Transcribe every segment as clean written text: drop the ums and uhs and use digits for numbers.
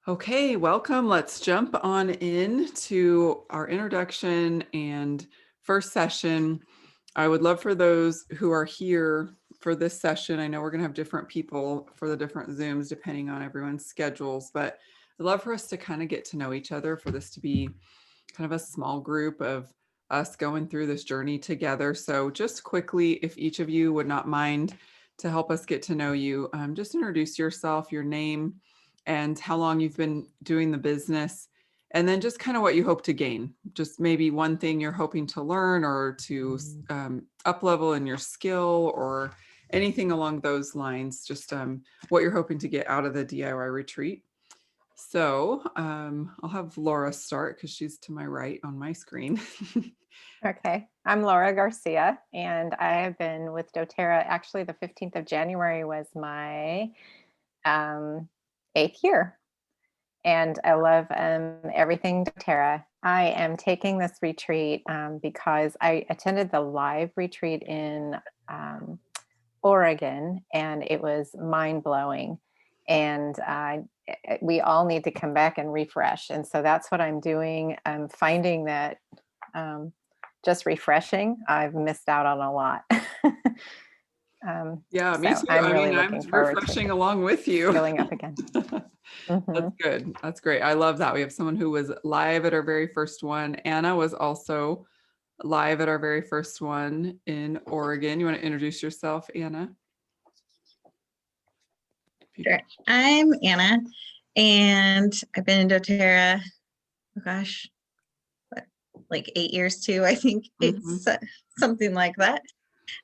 Okay, welcome. Let's jump on in to our introduction and first session. I would love for those who are here for this session. I know we're going to have different people for the different Zooms depending on everyone's schedules, but I'd love for us to kind of get to know each other, for this to be kind of a small group of us going through this journey together. So just quickly, if each of you would not mind to help us get to know you, just introduce yourself, your name, and how long you've been doing the business, and then just kind of what you hope to gain. Just maybe one thing you're hoping to learn or to up level in your skill or anything along those lines, just what you're hoping to get out of the DIY retreat. So I'll have Laura start because she's to my right on my screen. Okay, I'm Laura Garcia, and I have been with doTERRA. Actually, the 15th of January was my 8th year, and I love everything doTERRA. I am taking this retreat because I attended the live retreat in Oregon, and it was mind blowing. And we all need to come back and refresh, and so that's what I'm doing. I'm finding that. Just refreshing. I've missed out on a lot. Yeah, me So too. I'm I really mean, I'm looking forward to refreshing along with you. filling up again. That's Mhm. good. That's great. I love that. We have someone who was live at our very first one. Anna was also live at our very first one in Oregon. You want to introduce yourself, Anna? Sure. I'm Anna, and I've been in doTERRA, oh gosh, what, like 8 years too. I think Mhm. it's something like that.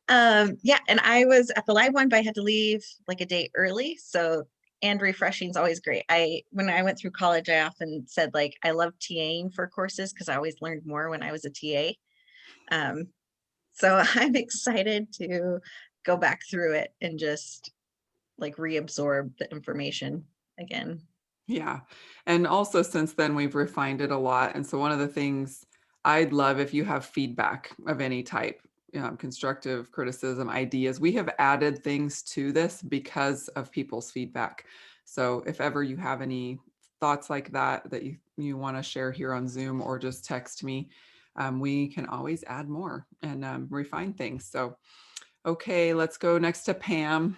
Yeah, and I was at the live one, but I had to leave like a day early. So, and refreshing is always great. When I went through college, I often said like I love TAing for courses because I always learned more when I was a TA. Um, so I'm excited to go back through it and just like reabsorb the information again. Yeah. And also since then we've refined it a lot. And so one of the things I'd love if you have feedback of any type, constructive criticism, ideas. We have added things to this because of people's feedback. So if ever you have any thoughts like that you want to share here on Zoom or just text me, we can always add more and refine things. So, okay, let's go next to Pam.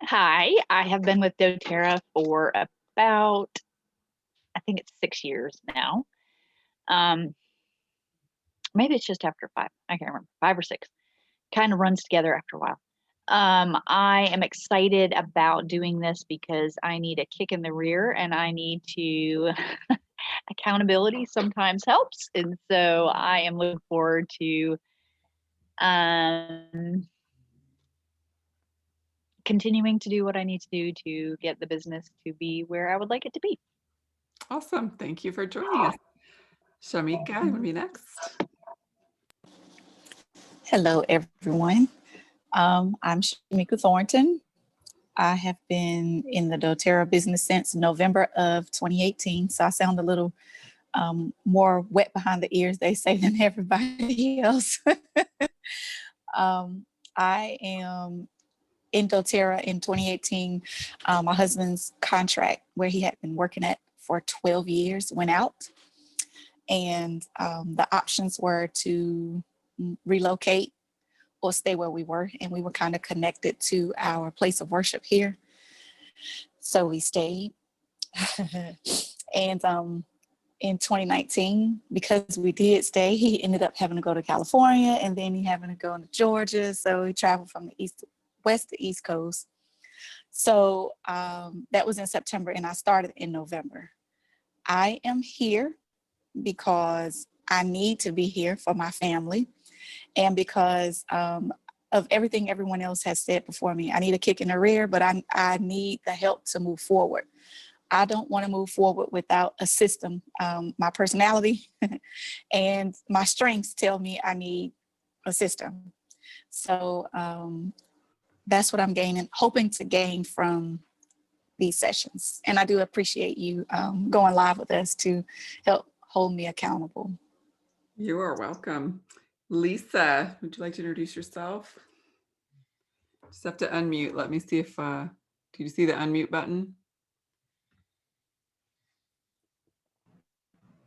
Hi, I have been with doTERRA for about, I think it's 6 years now. Maybe it's just after 5. I can't remember, 5 or 6. Kind of runs together after a while. I am excited about doing this because I need a kick in the rear and I need to, accountability sometimes helps. And so I am looking forward to continuing to do what I need to do to get the business to be where I would like it to be. Awesome. Thank you for joining us. Shamika, you want to be next? Hello, everyone. I'm Shamika Thornton. I have been in the doTERRA business since November of 2018, so I sound a little more wet behind the ears, they say, than everybody else. I am in doTERRA in 2018. My husband's contract, where he had been working at for 12 years, went out, and the options were to relocate or stay where we were, and we were kind of connected to our place of worship here, so we stayed. And in 2019, because we did stay, he ended up having to go to California, and then he having to go to Georgia, so he traveled from the west to east coast. So that was in September, and I started in November. I am here because I need to be here for my family, and because of everything everyone else has said before me. I need a kick in the rear, but I need the help to move forward. I don't want to move forward without a system. My personality and my strengths tell me I need a system. So that's what I'm gaining, hoping to gain from these sessions. And I do appreciate you going live with us to help hold me accountable. You are welcome. Lisa, would you like to introduce yourself? Just have to unmute. Let me see if, do you see the unmute button?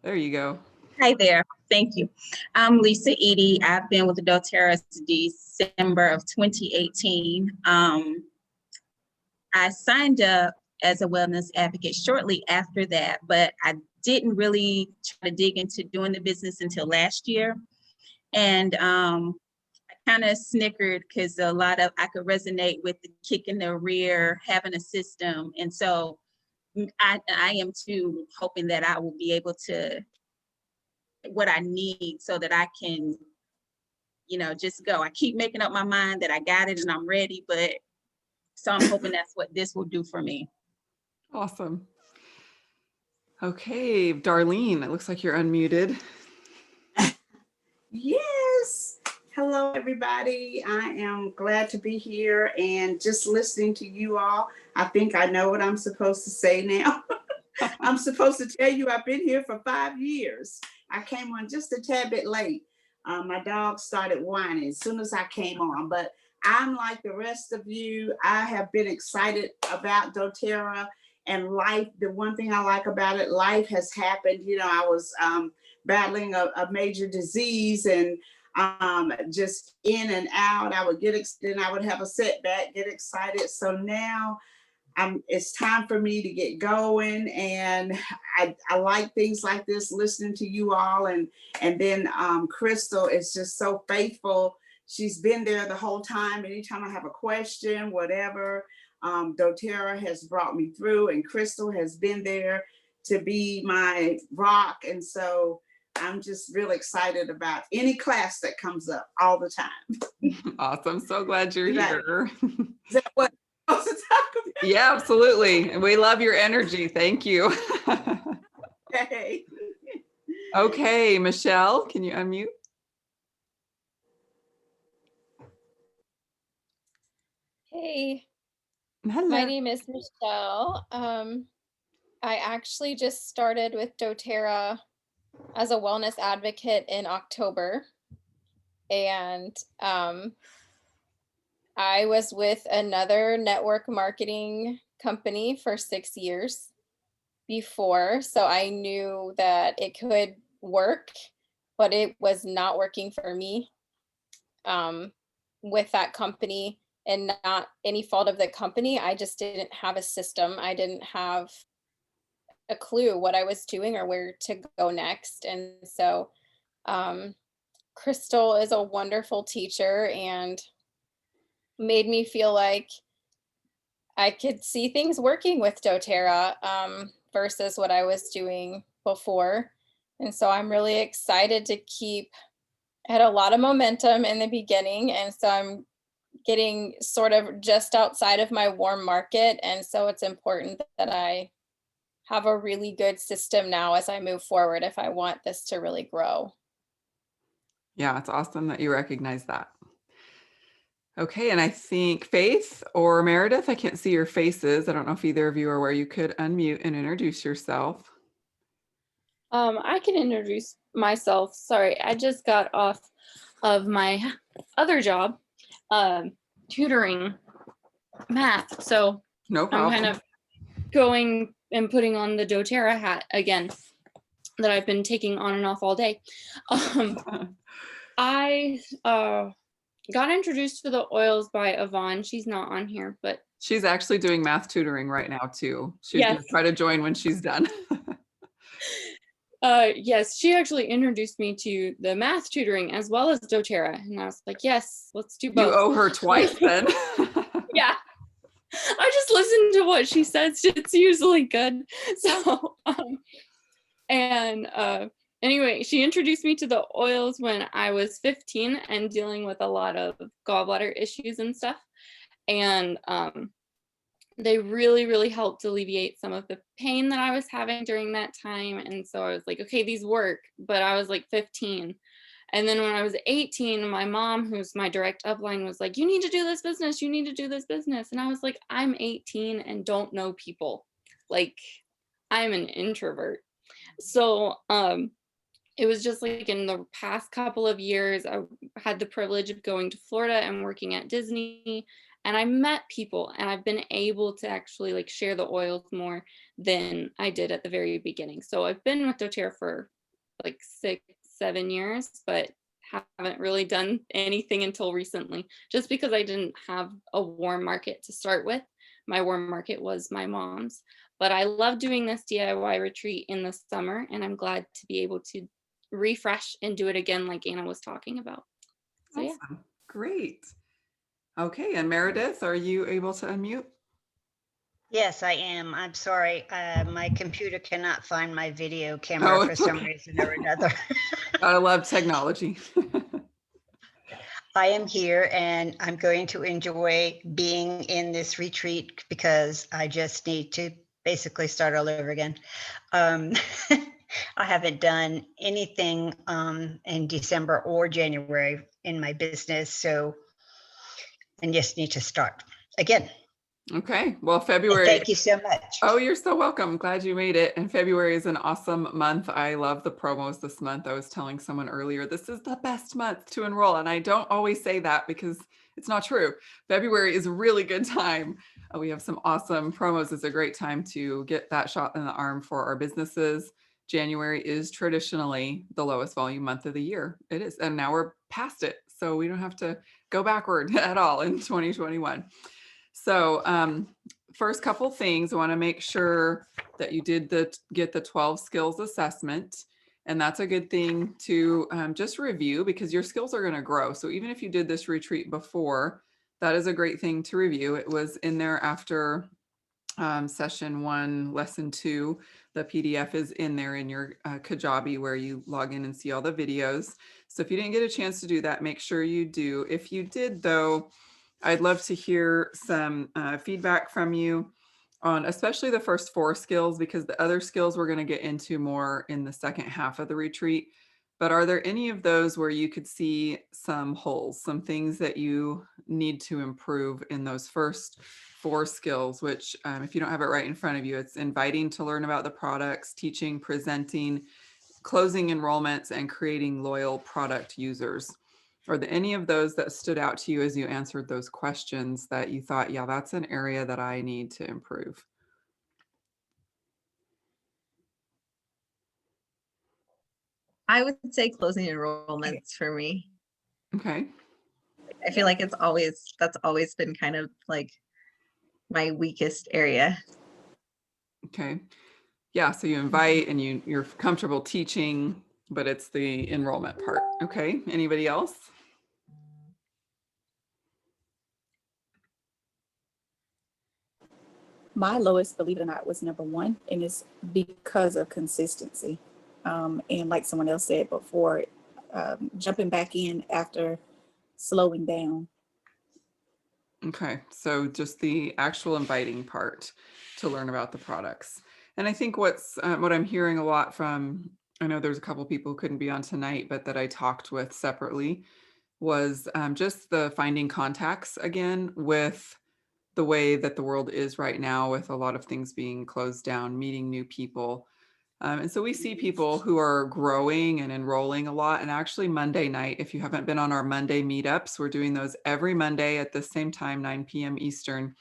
There you go. Hi there. Thank you. I'm Lisa Edie. I've been with the doTERRA since December of 2018. I signed up as a wellness advocate shortly after that, but I didn't really try to dig into doing the business until last year. And I kind of snickered because I could resonate with the kick in the rear, having a system. And so I am too hoping that I will be able to what I need so that I can, just go. I keep making up my mind that I got it and I'm ready, but so I'm hoping that's what this will do for me. Awesome. Okay, Darlene, it looks like you're unmuted. Yes. Hello, everybody. I am glad to be here and just listening to you all. I think I know what I'm supposed to say now. I'm supposed to tell you I've been here for 5 years. I came on just a tad bit late. My dog started whining as soon as I came on, but I'm like the rest of you. I have been excited about doTERRA and life. The one thing I like about it, life has happened. I was battling a major disease and just in and out. I would then I would have a setback, get excited. So now it's time for me to get going, and I like things like this, listening to you all, and then Crystal is just so faithful. She's been there the whole time. Anytime I have a question, whatever, doTERRA has brought me through, and Crystal has been there to be my rock. And so I'm just really excited about any class that comes up all the time. Awesome. So glad you're Is that- here. Is that what I'm supposed to talk about? Yeah, absolutely. And we love your energy. Thank you. Hey. Okay, Michelle, can you unmute? Hey, Hello. my name is Michelle. I actually just started with doTERRA as a wellness advocate in October. And I was with another network marketing company for 6 years before. So I knew that it could work, but it was not working for me with that company. And not any fault of the company. I just didn't have a system. I didn't have a clue what I was doing or where to go next. And so Crystal is a wonderful teacher and made me feel like I could see things working with doTERRA versus what I was doing before. And so I'm really excited to I had a lot of momentum in the beginning. And so I'm getting sort of just outside of my warm market. And so it's important that I have a really good system now as I move forward if I want this to really grow. Yeah, it's awesome that you recognize that. Okay, and I think Faith or Meredith, I can't see your faces. I don't know if either of you are where you could unmute and introduce yourself. I can introduce myself. Sorry, I just got off of my other job, tutoring math. So No problem. I'm kind of going and putting on the doTERRA hat again that I've been taking on and off all day. I got introduced to the oils by Yvonne. She's not on here, but She's actually doing math tutoring right now too. She's gonna Yes. try to join when she's done. yes, she actually introduced me to the math tutoring as well as doTERRA. And I was like, yes, let's do You both. owe her twice then. Yeah. I just listen to what she says. It's usually good. So, anyway, she introduced me to the oils when I was 15 and dealing with a lot of gallbladder issues and stuff. And they really, really helped alleviate some of the pain that I was having during that time. And so I was like, okay, these work, but I was like 15. And then when I was 18, my mom, who's my direct upline, was like, you need to do this business. You need to do this business. And I was like, I'm 18 and don't know people. Like, I'm an introvert. So it was just like in the past couple of years, I had the privilege of going to Florida and working at Disney, and I met people, and I've been able to actually like share the oils more than I did at the very beginning. So I've been with doTERRA for like 6, 7 years, but haven't really done anything until recently, just because I didn't have a warm market to start with. My warm market was my mom's, but I love doing this DIY retreat in the summer, and I'm glad to be able to refresh and do it again like Anna was talking about. So yeah. Awesome. Great. Okay, and Meredith, are you able to unmute? Yes, I am. I'm sorry. My computer cannot find my video camera for it's some okay. reason or another. I love technology. I am here and I'm going to enjoy being in this retreat because I just need to basically start all over again. I haven't done anything in December or January in my business, so I just need to start again. Okay, well, And February. thank you so much. Oh, you're so welcome. Glad you made it. And February is an awesome month. I love the promos this month. I was telling someone earlier, this is the best month to enroll. And I don't always say that because it's not true. February is a really good time. We have some awesome promos. It's a great time to get that shot in the arm for our businesses. January is traditionally the lowest volume month of the year. It is. And now we're past it. So we don't have to go backward at all in 2021. So first couple things, I want to make sure that you did get the 12 skills assessment. And that's a good thing to just review because your skills are going to grow. So even if you did this retreat before, that is a great thing to review. It was in there after session 1, lesson 2. The PDF is in there in your Kajabi where you log in and see all the videos. So if you didn't get a chance to do that, make sure you do. If you did though, I'd love to hear some feedback from you on especially the first 4 skills, because the other skills we're going to get into more in the second half of the retreat. But are there any of those where you could see some holes, some things that you need to improve in those first 4 skills, which if you don't have it right in front of you, it's inviting to learn about the products, teaching, presenting, closing enrollments, and creating loyal product users. Are there any of those that stood out to you as you answered those questions that you thought, yeah, that's an area that I need to improve? I would say closing enrollments for me. Okay. I feel like that's always been kind of like my weakest area. Okay. Yeah, so you invite and you're comfortable teaching, but it's the enrollment part. Okay. Anybody else? My lowest, believe it or not, was number 1, and it's because of consistency. And like someone else said before, jumping back in after slowing down. Okay, so just the actual inviting part to learn about the products. And I think what I'm hearing a lot from, I know there's a couple people who couldn't be on tonight, but that I talked with separately, was just the finding contacts again with the way that the world is right now, with a lot of things being closed down, meeting new people. And so we see people who are growing and enrolling a lot. And actually Monday night, if you haven't been on our Monday meetups, we're doing those every Monday at the same time, 9 p.m. Eastern.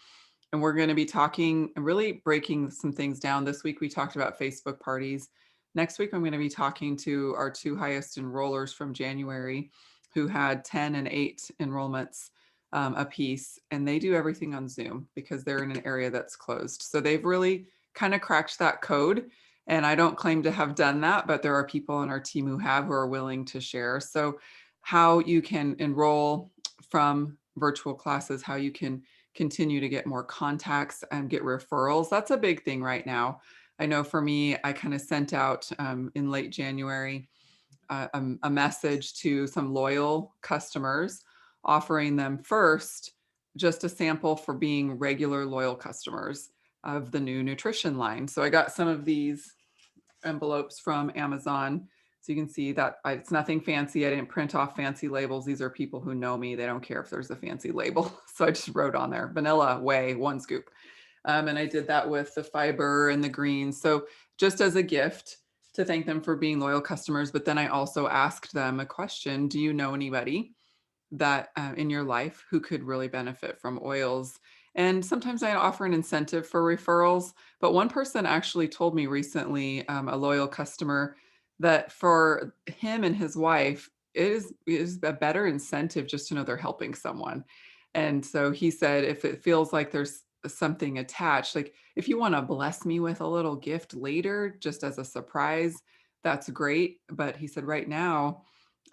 And we're going to be talking and really breaking some things down. This week, we talked about Facebook parties. Next week, I'm going to be talking to our 2 highest enrollers from January who had 10 and 8 enrollments a piece. And they do everything on Zoom because they're in an area that's closed. So they've really kind of cracked that code. And I don't claim to have done that, but there are people on our team who are willing to share. So how you can enroll from virtual classes, how you can continue to get more contacts and get referrals. That's a big thing right now. I know for me, I kind of sent out in late January a message to some loyal customers, offering them first just a sample for being regular loyal customers of the new nutrition line. So I got some of these envelopes from Amazon. So you can see that it's nothing fancy. I didn't print off fancy labels. These are people who know me. They don't care if there's a fancy label. So I just wrote on there, vanilla whey, 1 scoop. And I did that with the fiber and the greens. So just as a gift to thank them for being loyal customers. But then I also asked them a question: do you know anybody that in your life who could really benefit from oils? And sometimes I offer an incentive for referrals. But one person actually told me recently, a loyal customer, that for him and his wife, it is a better incentive just to know they're helping someone. And so he said, if it feels like there's something attached, like if you want to bless me with a little gift later, just as a surprise, that's great. But he said, right now,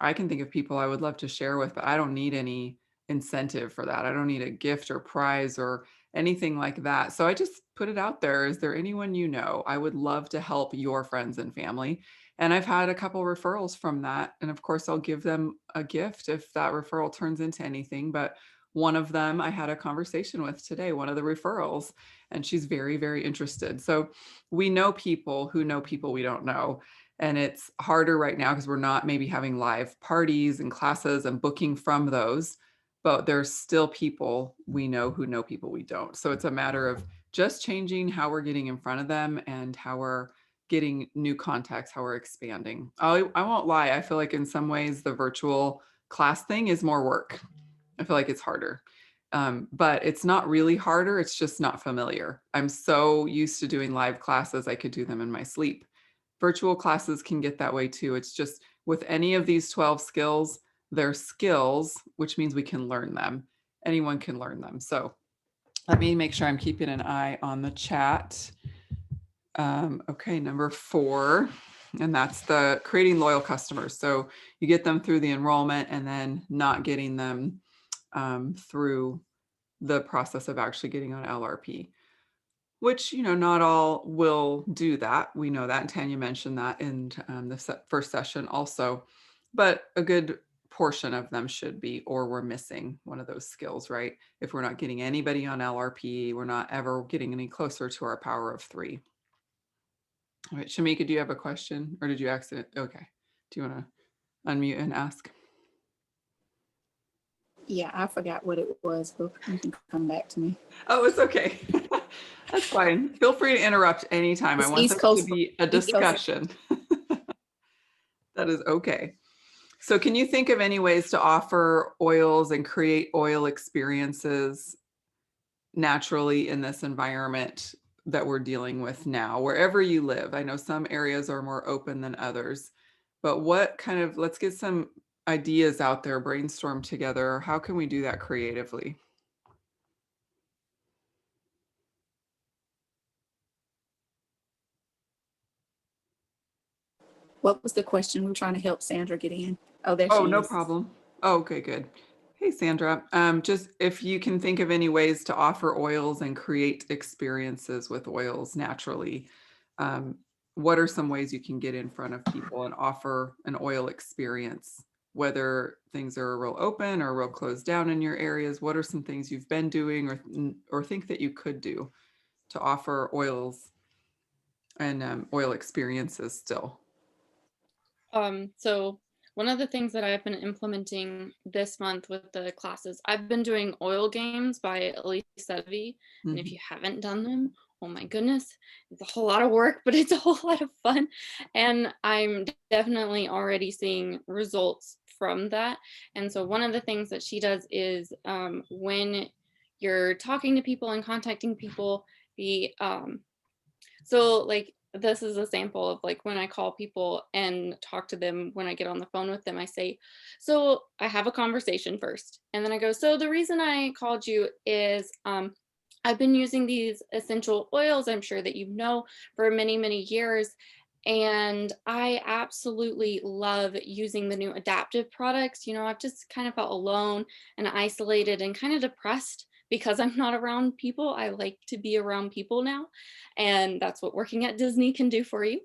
I can think of people I would love to share with, but I don't need any incentive for that. I don't need a gift or prize or anything like that. So I just put it out there. Is there anyone you know? I would love to help your friends and family. And I've had a couple referrals from that. And of course, I'll give them a gift if that referral turns into anything. But one of them I had a conversation with today, one of the referrals, and she's very, very interested. So we know people who know people we don't know. And it's harder right now because we're not maybe having live parties and classes and booking from those, but there's still people we know who know people we don't. So it's a matter of just changing how we're getting in front of them and how we're getting new contacts, how we're expanding. I won't lie. I feel like in some ways the virtual class thing is more work. I feel like it's harder. But it's not really harder. It's just not familiar. I'm so used to doing live classes. I could do them in my sleep. Virtual classes can get that way too. It's just with any of these 12 skills, they're skills, which means we can learn them. Anyone can learn them. So let me make sure I'm keeping an eye on the chat. Okay, number 4, and that's the creating loyal customers. So you get them through the enrollment and then not getting them through the process of actually getting on LRP, which, not all will do that. We know that. And Tanya mentioned that in the first session also, but a good portion of them should be, or we're missing one of those skills, right? If we're not getting anybody on LRP, we're not ever getting any closer to our power of 3. All right, Shamika, do you have a question or did you accident? Okay. Do you want to unmute and ask? Yeah, I forgot what it was, but you can come back to me. Oh, it's okay. That's fine. Feel free to interrupt anytime. I It's want East this Coast- to be a East Coast. discussion. That is okay. So can you think of any ways to offer oils and create oil experiences naturally in this environment that we're dealing with now, wherever you live? I know some areas are more open than others, but let's get some ideas out there, brainstorm together. How can we do that creatively? What was the question? We were trying to help Sandra get in. Oh, there she Oh, no is. problem. Oh, okay, good. Hey, Sandra. Just if you can think of any ways to offer oils and create experiences with oils naturally, what are some ways you can get in front of people and offer an oil experience, whether things are real open or real closed down in your areas? What are some things you've been doing or think that you could do to offer oils and oil experiences still? So one of the things that I've been implementing this month with the classes, I've been doing oil games by Elise Sevi. And if you haven't done them, oh my goodness, it's a whole lot of work, but it's a whole lot of fun. And I'm definitely already seeing results from that. And so one of the things that she does is when you're talking to people and contacting people, so like this is a sample of like when I call people and talk to them, when I get on the phone with them, I say, so I have a conversation first. And then I go, so the reason I called you is I've been using these essential oils, I'm sure that you know, for many, many years. And I absolutely love using the new adaptive products. I've just kind of felt alone and isolated and kind of depressed because I'm not around people. I like to be around people now. And that's what working at Disney can do for you.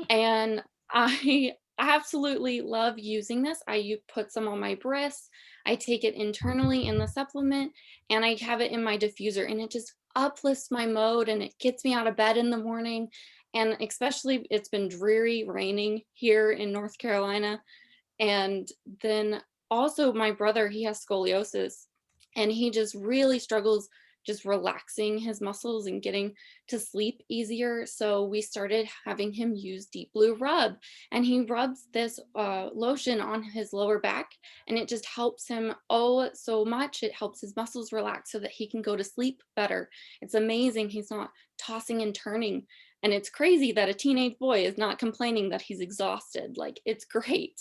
And I absolutely love using this. I put some on my breasts. I take it internally in the supplement and I have it in my diffuser, and it just uplifts my mode and it gets me out of bed in the morning. And especially it's been dreary raining here in North Carolina. And then also my brother, he has scoliosis and he just really struggles just relaxing his muscles and getting to sleep easier. So we started having him use Deep Blue Rub, and he rubs this lotion on his lower back, and it just helps him so much. It helps his muscles relax so that he can go to sleep better. It's amazing. He's not tossing and turning. And it's crazy that a teenage boy is not complaining that he's exhausted. Like, it's great.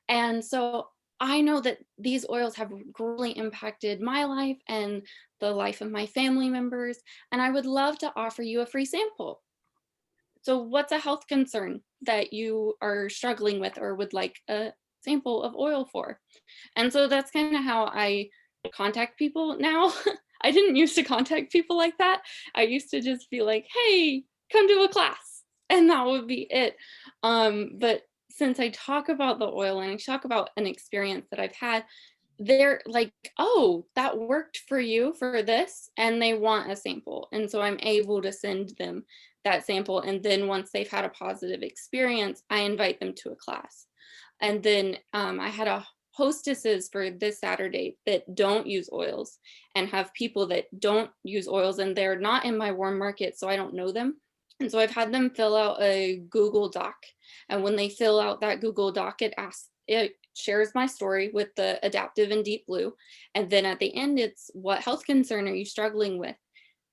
And so I know that these oils have greatly impacted my life and the life of my family members, and I would love to offer you a free sample. So what's a health concern that you are struggling with or would like a sample of oil for? And so that's kind of how I contact people now. I didn't used to contact people like that. I used to just be like, hey, come to a class, and that would be it. But since I talk about the oil and I talk about an experience that I've had, they're like, oh, that worked for you for this, and they want a sample. And so I'm able to send them that sample. And then once they've had a positive experience, I invite them to a class. And then I had a hostesses for this Saturday that don't use oils, and have people that don't use oils, and they're not in my warm market, so I don't know them. And so I've had them fill out a Google Doc. And when they fill out that Google Doc, it shares my story with the Adaptive and Deep Blue. And then at the end, it's what health concern are you struggling with?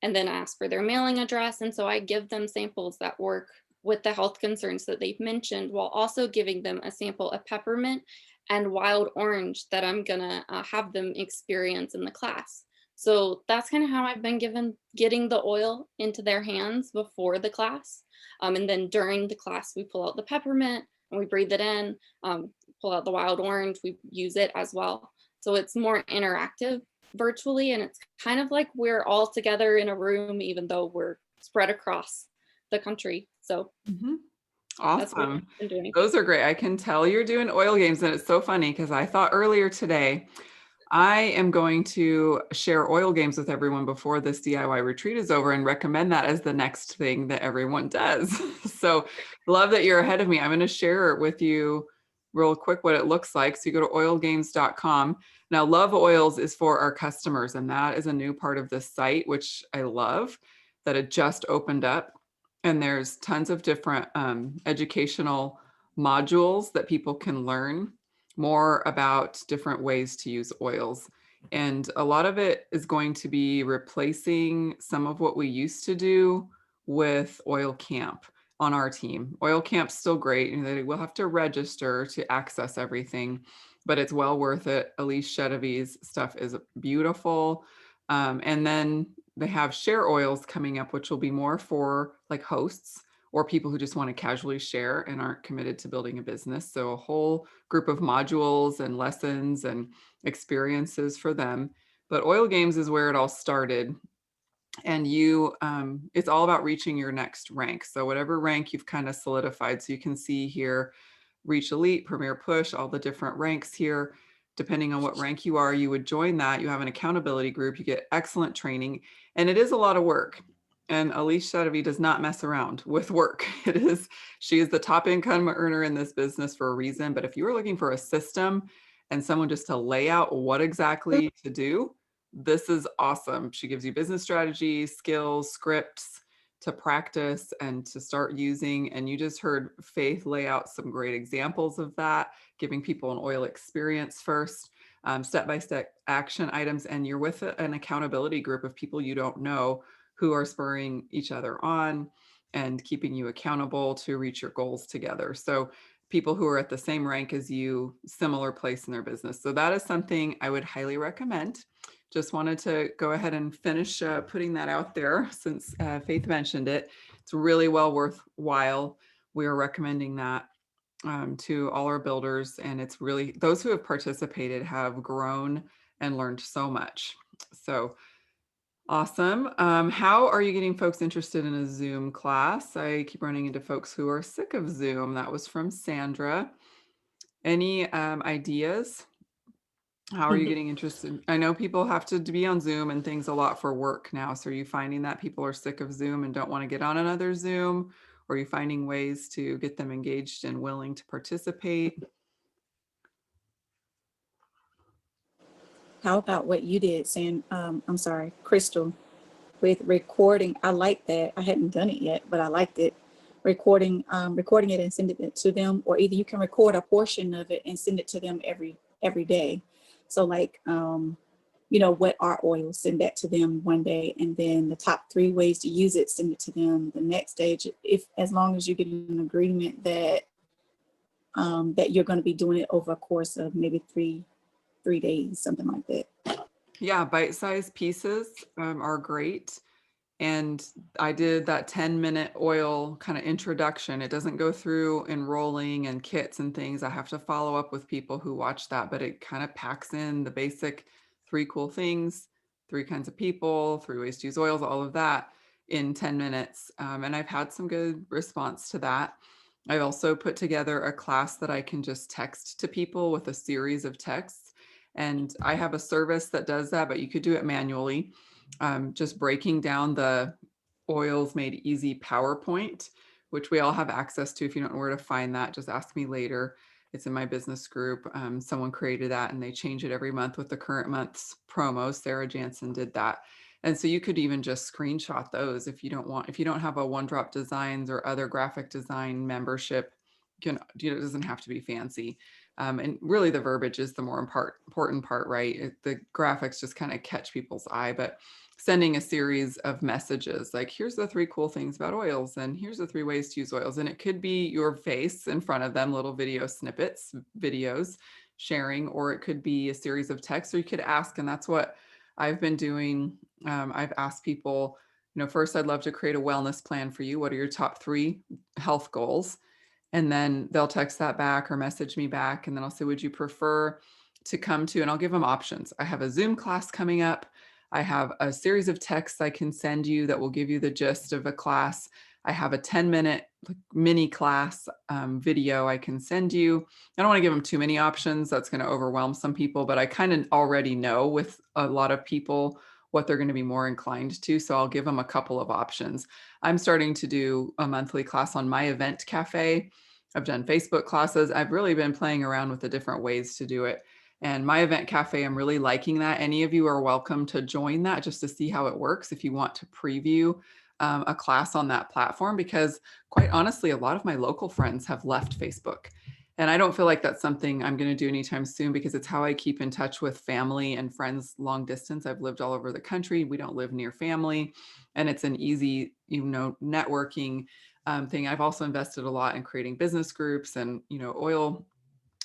And then I ask for their mailing address. And so I give them samples that work with the health concerns that they've mentioned, while also giving them a sample of peppermint and wild orange that I'm gonna have them experience in the class. So that's kind of how I've been getting the oil into their hands before the class. And then during the class, we pull out the peppermint and we breathe it in, pull out the wild orange, we use it as well. So it's more interactive virtually, and it's kind of like we're all together in a room, even though we're spread across the country. So that's what Awesome. I've been doing. Those are great. I can tell you're doing oil games, and it's so funny because I thought earlier today, I am going to share oil games with everyone before this DIY retreat is over and recommend that as the next thing that everyone does. So love that you're ahead of me. I'm going to share with you real quick what it looks like. So you go to oilgames.com. Now, Love Oils is for our customers, and that is a new part of this site, which I love that it just opened up. And there's tons of different educational modules that people can learn more about different ways to use oils. And a lot of it is going to be replacing some of what we used to do with Oil Camp on our team. Oil Camp's still great, and they will have to register to access everything, but it's well worth it. Elise Chedevy's stuff is beautiful. And then they have share oils coming up, which will be more for like hosts or people who just want to casually share and aren't committed to building a business. So a whole group of modules and lessons and experiences for them. But Oil Games is where it all started. And it's all about reaching your next rank. So whatever rank you've kind of solidified. So you can see here, Reach Elite, Premier Push, all the different ranks here. Depending on what rank you are, you would join that. You have an accountability group, you get excellent training, and it is a lot of work. And Elise Chedevy does not mess around with work. She is the top income earner in this business for a reason. But if you are looking for a system and someone just to lay out what exactly to do, this is awesome. She gives you business strategy, skills, scripts to practice and to start using. And you just heard Faith lay out some great examples of that, giving people an oil experience first, step-by-step action items. And you're with an accountability group of people you don't know who are spurring each other on and keeping you accountable to reach your goals together. So people who are at the same rank as you, similar place in their business. So that is something I would highly recommend. Just wanted to go ahead and finish putting that out there since Faith mentioned it. It's really well worthwhile. We are recommending that to all our builders, and it's really, those who have participated have grown and learned so much. So awesome. How are you getting folks interested in a Zoom class? I keep running into folks who are sick of Zoom. That was from Sandra. Any ideas? How are you getting interested? I know people have to be on Zoom and things a lot for work now. So are you finding that people are sick of Zoom and don't want to get on another Zoom? Or are you finding ways to get them engaged and willing to participate? How about what you did, Crystal? with recording. I like that. I hadn't done it yet, but I liked it. Recording it and sending it to them, or either you can record a portion of it and send it to them every day. So like, what are oils, send that to them one day, and then the top 3 ways to use it, send it to them the next stage. As long as you get an agreement that that you're going to be doing it over a course of maybe three days, something like that. Yeah, bite-sized pieces are great. And I did that 10-minute oil kind of introduction. It doesn't go through enrolling and kits and things. I have to follow up with people who watch that, but it kind of packs in the basic 3 cool things, 3 kinds of people, 3 ways to use oils, all of that in 10 minutes. And I've had some good response to that. I've also put together a class that I can just text to people with a series of texts. And I have a service that does that, but you could do it manually. Just breaking down the Oils Made Easy PowerPoint, which we all have access to. If you don't know where to find that, just ask me later. It's in my business group. Someone created that and they change it every month with the current month's promo. Sarah Jansen did that. And so you could even just screenshot those if you don't have a One Drop Designs or other graphic design membership. It doesn't have to be fancy. And really the verbiage is the more important part, right? The graphics just kind of catch people's eye, but sending a series of messages like, here's the 3 cool things about oils, and here's the 3 ways to use oils. And it could be your face in front of them, little video snippets, videos sharing, or it could be a series of texts, or you could ask. And that's what I've been doing. I've asked people, first, I'd love to create a wellness plan for you. What are your top 3 health goals? And then they'll text that back or message me back. And then I'll say, would you prefer to come to, and I'll give them options. I have a Zoom class coming up. I have a series of texts I can send you that will give you the gist of a class. I have a 10-minute mini class video I can send you. I don't want to give them too many options. That's going to overwhelm some people, but I kind of already know with a lot of people what they're going to be more inclined to. So I'll give them a couple of options. I'm starting to do a monthly class on my event cafe. I've done Facebook classes. I've really been playing around with the different ways to do it. And my event cafe, I'm really liking that. Any of you are welcome to join that just to see how it works if you want to preview a class on that platform, because quite honestly, a lot of my local friends have left Facebook. And I don't feel like that's something I'm going to do anytime soon, because it's how I keep in touch with family and friends long distance. I've lived all over the country. We don't live near family. And it's an easy, networking thing. I've also invested a lot in creating business groups and, oil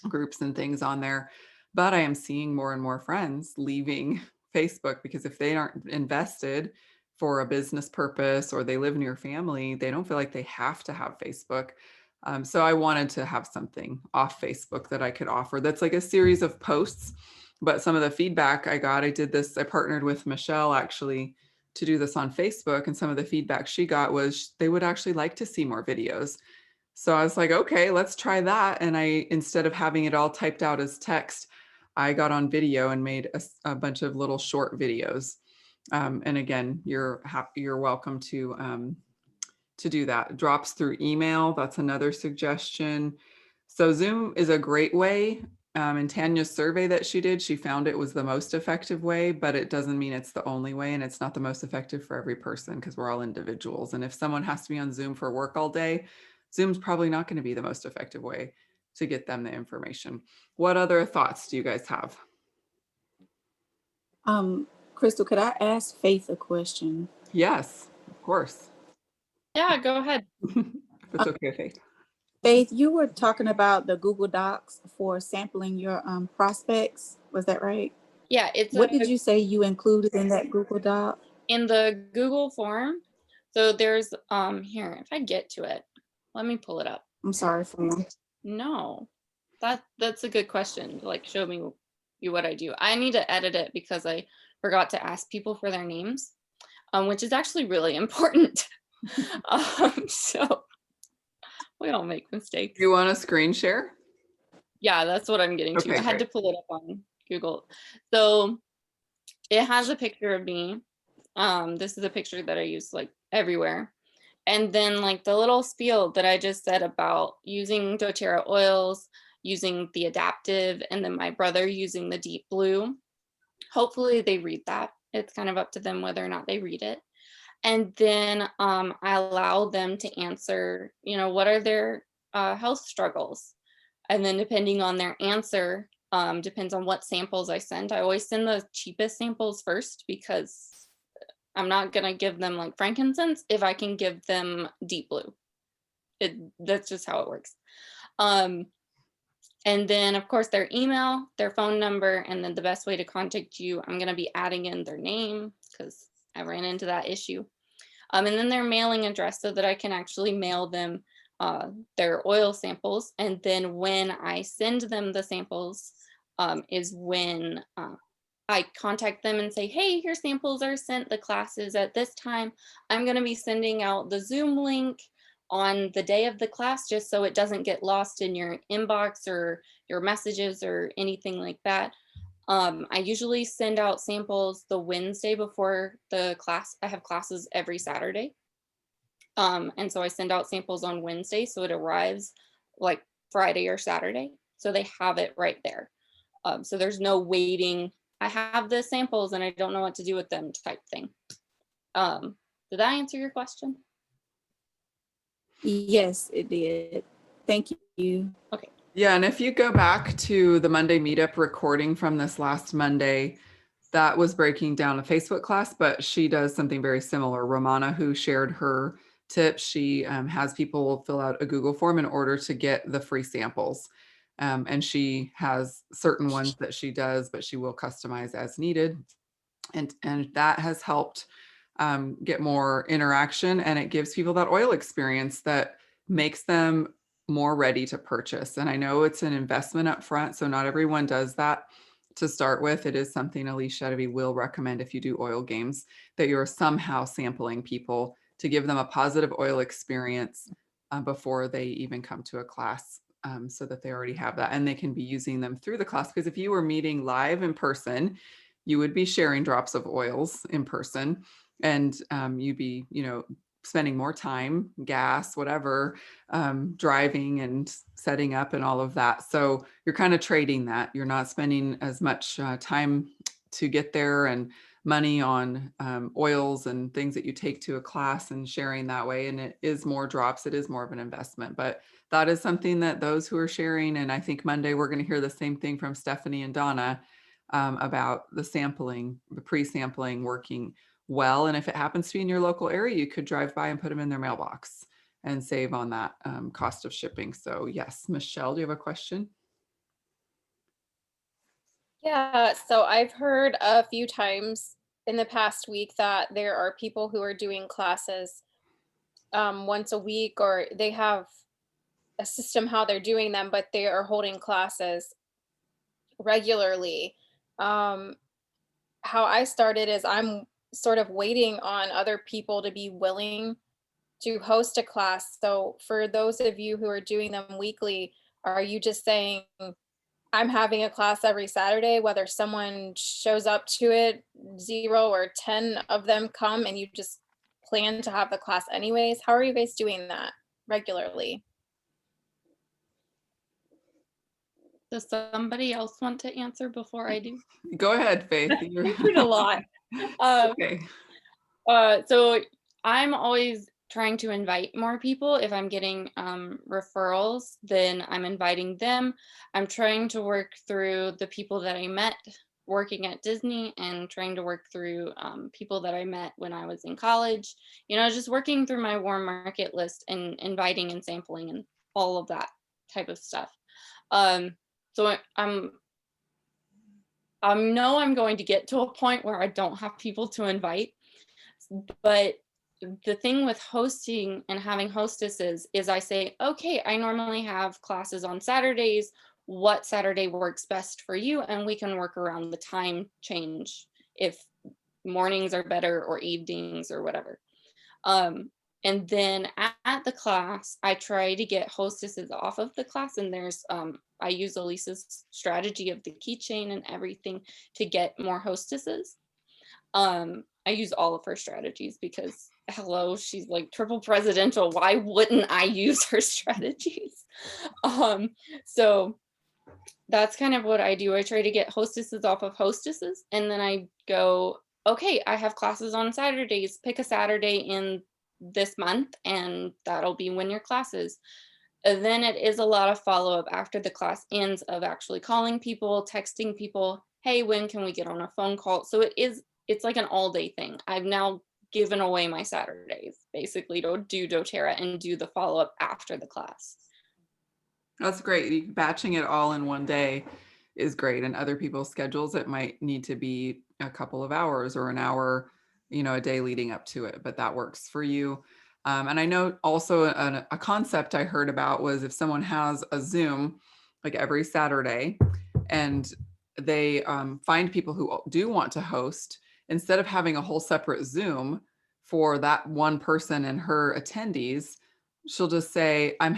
groups and things on there. But I am seeing more and more friends leaving Facebook because if they aren't invested for a business purpose or they live near family, they don't feel like they have to have Facebook. So I wanted to have something off Facebook that I could offer that's like a series of posts. But some of the feedback I got, I partnered with Michelle actually to do this on Facebook. And some of the feedback she got was they would actually like to see more videos. So I was like, okay, let's try that. And instead of having it all typed out as text, I got on video and made a bunch of little short videos. And again, you're welcome to do that. Drops through email. That's another suggestion. So Zoom is a great way. In Tanya's survey that she did, she found it was the most effective way, but it doesn't mean it's the only way, and it's not the most effective for every person because we're all individuals. And if someone has to be on Zoom for work all day, Zoom's probably not going to be the most effective way to get them the information. What other thoughts do you guys have? Crystal, could I ask Faith a question? Yes, of course. Yeah, go ahead. If it's okay, Faith. Faith, you were talking about the Google Docs for sampling your prospects. Was that right? Yeah, What did you say you included in that Google Doc? in the Google form. So there's here, if I get to it, let me pull it up. I'm sorry for you. No, that's a good question. Like, show me what I do. I need to edit it because I forgot to ask people for their names, which is actually really important. So we don't make mistakes. You want a screen share? Yeah, that's what I'm getting to. Okay, I had great. to pull it up on Google. So it has a picture of me. This is a picture that I use like everywhere. And then like the little spiel that I just said about using doTERRA oils, using the adaptive, and then my brother using the deep blue. Hopefully they read that. It's kind of up to them whether or not they read it. And then I allow them to answer, what are their health struggles? And then depending on their answer, depends on what samples I send. I always send the cheapest samples first because I'm not going to give them like frankincense if I can give them deep blue. That's just how it works. And then, of course, their email, their phone number, and then the best way to contact you, I'm going to be adding in their name because I ran into that issue. And then their mailing address so that I can actually mail them their oil samples. And then when I send them the samples is when I contact them and say, hey, your samples are sent. The class is at this time. I'm going to be sending out the Zoom link on the day of the class, just so it doesn't get lost in your inbox or your messages or anything like that. I usually send out samples the Wednesday before the class. I have classes every Saturday. And so I send out samples on Wednesday, so it arrives like Friday or Saturday. So they have it right there. So there's no waiting. I have the samples and I don't know what to do with them type thing. Did that answer your question? Yes, it did. Thank you. Okay. Yeah, and if you go back to the Monday meetup recording from this last Monday, that was breaking down a Facebook class, but she does something very similar. Romana, who shared her tips, she has people fill out a Google form in order to get the free samples. And she has certain ones that she does, but she will customize as needed. And that has helped get more interaction, and it gives people that oil experience that makes them more ready to purchase. And I know it's an investment up front, so not everyone does that to start with. It is something Alicia Edeby will recommend if you do oil games, that you're somehow sampling people to give them a positive oil experience before they even come to a class, so that they already have that and they can be using them through the class. Because if you were meeting live in person, you would be sharing drops of oils in person, and you'd be, spending more time, gas, whatever, driving and setting up and all of that. So you're kind of trading that. You're not spending as much time to get there and money on oils and things that you take to a class and sharing that way. And it is more drops. It is more of an investment, but that is something that those who are sharing, and I think Monday we're going to hear the same thing from Stephanie and Donna about the sampling, the pre-sampling working well. And if it happens to be in your local area, you could drive by and put them in their mailbox and save on that cost of shipping. So yes, Michelle, do you have a question? Yeah, so I've heard a few times in the past week that there are people who are doing classes once a week, or they have a system how they're doing them, but they are holding classes regularly. How I started is I'm sort of waiting on other people to be willing to host a class. So for those of you who are doing them weekly, are you just saying, I'm having a class every Saturday, whether someone shows up to it, 0 or 10 of them come, and you just plan to have the class anyways? How are you guys doing that regularly? Does somebody else want to answer before I do? Go ahead, Faith. You're Answered a lot. okay. So I'm always trying to invite more people. If I'm getting referrals, then I'm inviting them. I'm trying to work through the people that I met working at Disney, and trying to work through people that I met when I was in college. Just working through my warm market list and inviting and sampling and all of that type of stuff. So I know I'm going to get to a point where I don't have people to invite, but the thing with hosting and having hostesses is I say, okay, I normally have classes on Saturdays. What Saturday works best for you? And we can work around the time change if mornings are better or evenings or whatever. And then at the class, I try to get hostesses off of the class, and I use Elisa's strategy of the keychain and everything to get more hostesses. I use all of her strategies because hello, she's like triple presidential. Why wouldn't I use her strategies? So that's kind of what I do. I try to get hostesses off of hostesses, and then I go okay, I have classes on Saturdays, pick a Saturday in this month and that'll be when your class is. And then it is a lot of follow-up after the class ends of actually calling people, texting people, hey, when can we get on a phone call? So it's like an all-day thing. I've now given away my Saturdays basically to do doTERRA and do the follow-up after the class. That's great. Batching it all in one day is great. And other people's schedules, it might need to be a couple of hours or an hour, a day leading up to it, but that works for you. And I know also a concept I heard about was if someone has a Zoom like every Saturday and they find people who do want to host, instead of having a whole separate Zoom for that one person and her attendees, she'll just say, I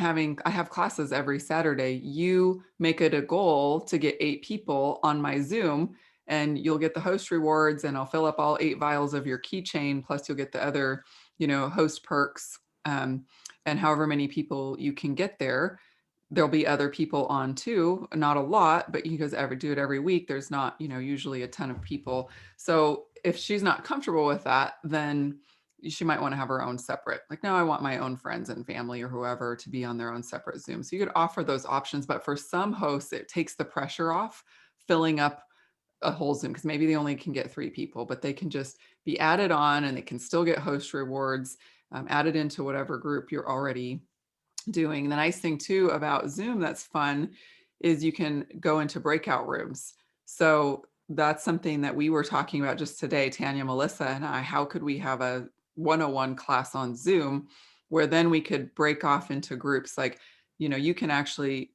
have classes every Saturday. You make it a goal to get 8 people on my Zoom and you'll get the host rewards and I'll fill up all 8 vials of your keychain. Plus you'll get the other, host perks. And however many people you can get there, there'll be other people on too, not a lot, but you guys do it every week. There's not, usually a ton of people. So if she's not comfortable with that, then she might want to have her own separate, like, no, I want my own friends and family or whoever to be on their own separate Zoom. So you could offer those options, but for some hosts, it takes the pressure off filling up a whole Zoom because maybe they only can get 3 people, but they can just be added on and they can still get host rewards added into whatever group you're already doing. The nice thing too about Zoom that's fun is you can go into breakout rooms. So that's something that we were talking about just today, Tanya, Melissa, and I. How could we have a 101 class on Zoom where then we could break off into groups? Like, you can actually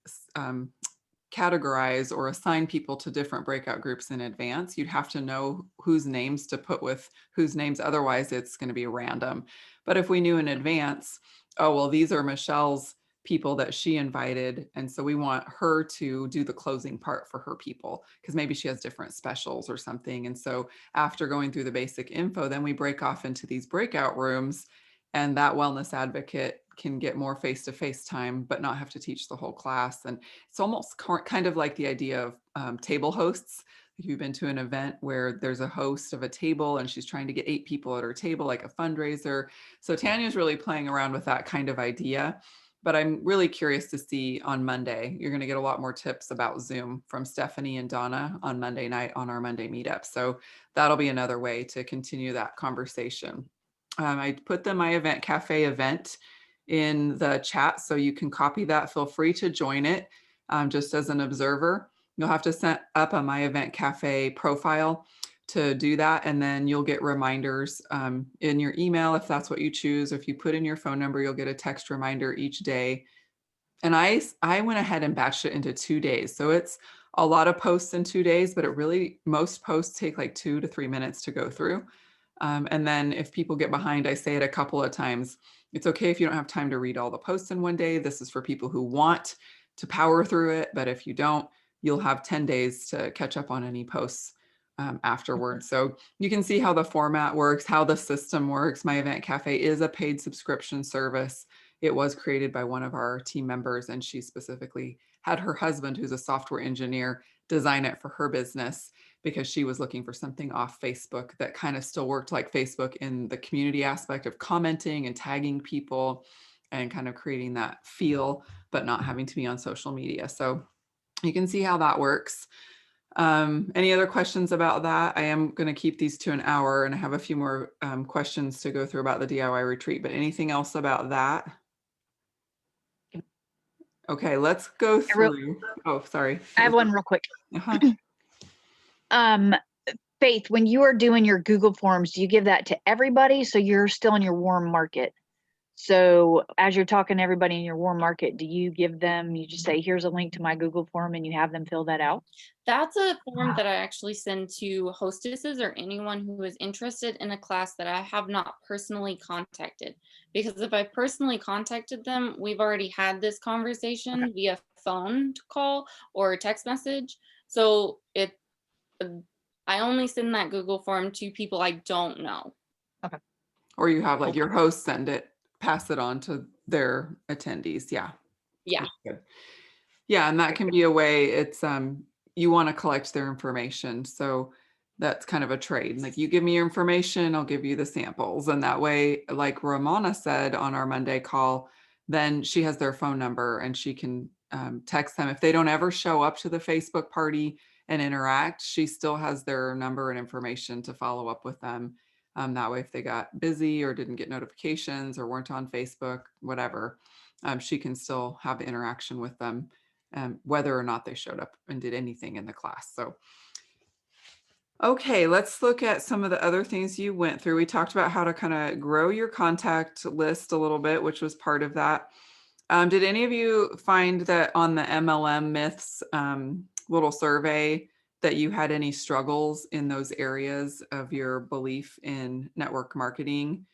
categorize or assign people to different breakout groups in advance. You'd have to know whose names to put with whose names. Otherwise, it's going to be random. But if we knew in advance, oh, well, these are Michelle's people that she invited. And so we want her to do the closing part for her people because maybe she has different specials or something. And so after going through the basic info, then we break off into these breakout rooms and that wellness advocate can get more face-to-face time, but not have to teach the whole class. And it's almost kind of like the idea of table hosts. If you've been to an event where there's a host of a table and she's trying to get 8 people at her table, like a fundraiser. So Tanya's really playing around with that kind of idea. But I'm really curious to see on Monday, you're going to get a lot more tips about Zoom from Stephanie and Donna on Monday night on our Monday meetup. So that'll be another way to continue that conversation. I put the My Event Cafe event in the chat, so you can copy that. Feel free to join it just as an observer. You'll have to set up a My Event Cafe profile to do that. And then you'll get reminders in your email if that's what you choose. If you put in your phone number, you'll get a text reminder each day. And I went ahead and batched it into 2 days. So it's a lot of posts in 2 days, but most posts take like 2 to 3 minutes to go through. And then if people get behind, I say it a couple of times. It's okay if you don't have time to read all the posts in one day. This is for people who want to power through it. But if you don't, you'll have 10 days to catch up on any posts afterwards. So you can see how the format works, how the system works. My Event Cafe is a paid subscription service. It was created by one of our team members, and she specifically had her husband, who's a software engineer, design it for her business because she was looking for something off Facebook that kind of still worked like Facebook in the community aspect of commenting and tagging people and kind of creating that feel, but not having to be on social media. So you can see how that works. Any other questions about that? I am going to keep these to an hour and I have a few more questions to go through about the DIY retreat, but anything else about that? Okay, let's go through. Oh, sorry. I have one real quick. Uh-huh. Faith, when you are doing your Google Forms, do you give that to everybody? So you're still in your warm market. So as you're talking to everybody in your warm market, do you give them, you just say, here's a link to my Google form and you have them fill that out? That's a form that I actually send to hostesses or anyone who is interested in a class that I have not personally contacted. Because if I personally contacted them, we've already had this conversation via phone call or text message. So I only send that Google form to people I don't know. Okay. Or you have like your host send it, pass it on to their attendees. Yeah. Yeah. Good. Yeah. And that can be a way. It's, you want to collect their information. So that's kind of a trade. Like, you give me your information, I'll give you the samples. And that way, like Ramona said on our Monday call, then she has their phone number and she can text them. If they don't ever show up to the Facebook party and interact, she still has their number and information to follow up with them. That way, if they got busy or didn't get notifications or weren't on Facebook, whatever, she can still have interaction with them, whether or not they showed up and did anything in the class. So, okay, let's look at some of the other things you went through. We talked about how to kind of grow your contact list a little bit, which was part of that. Did any of you find that on the MLM Myths little survey that you had any struggles in those areas of your belief in network marketing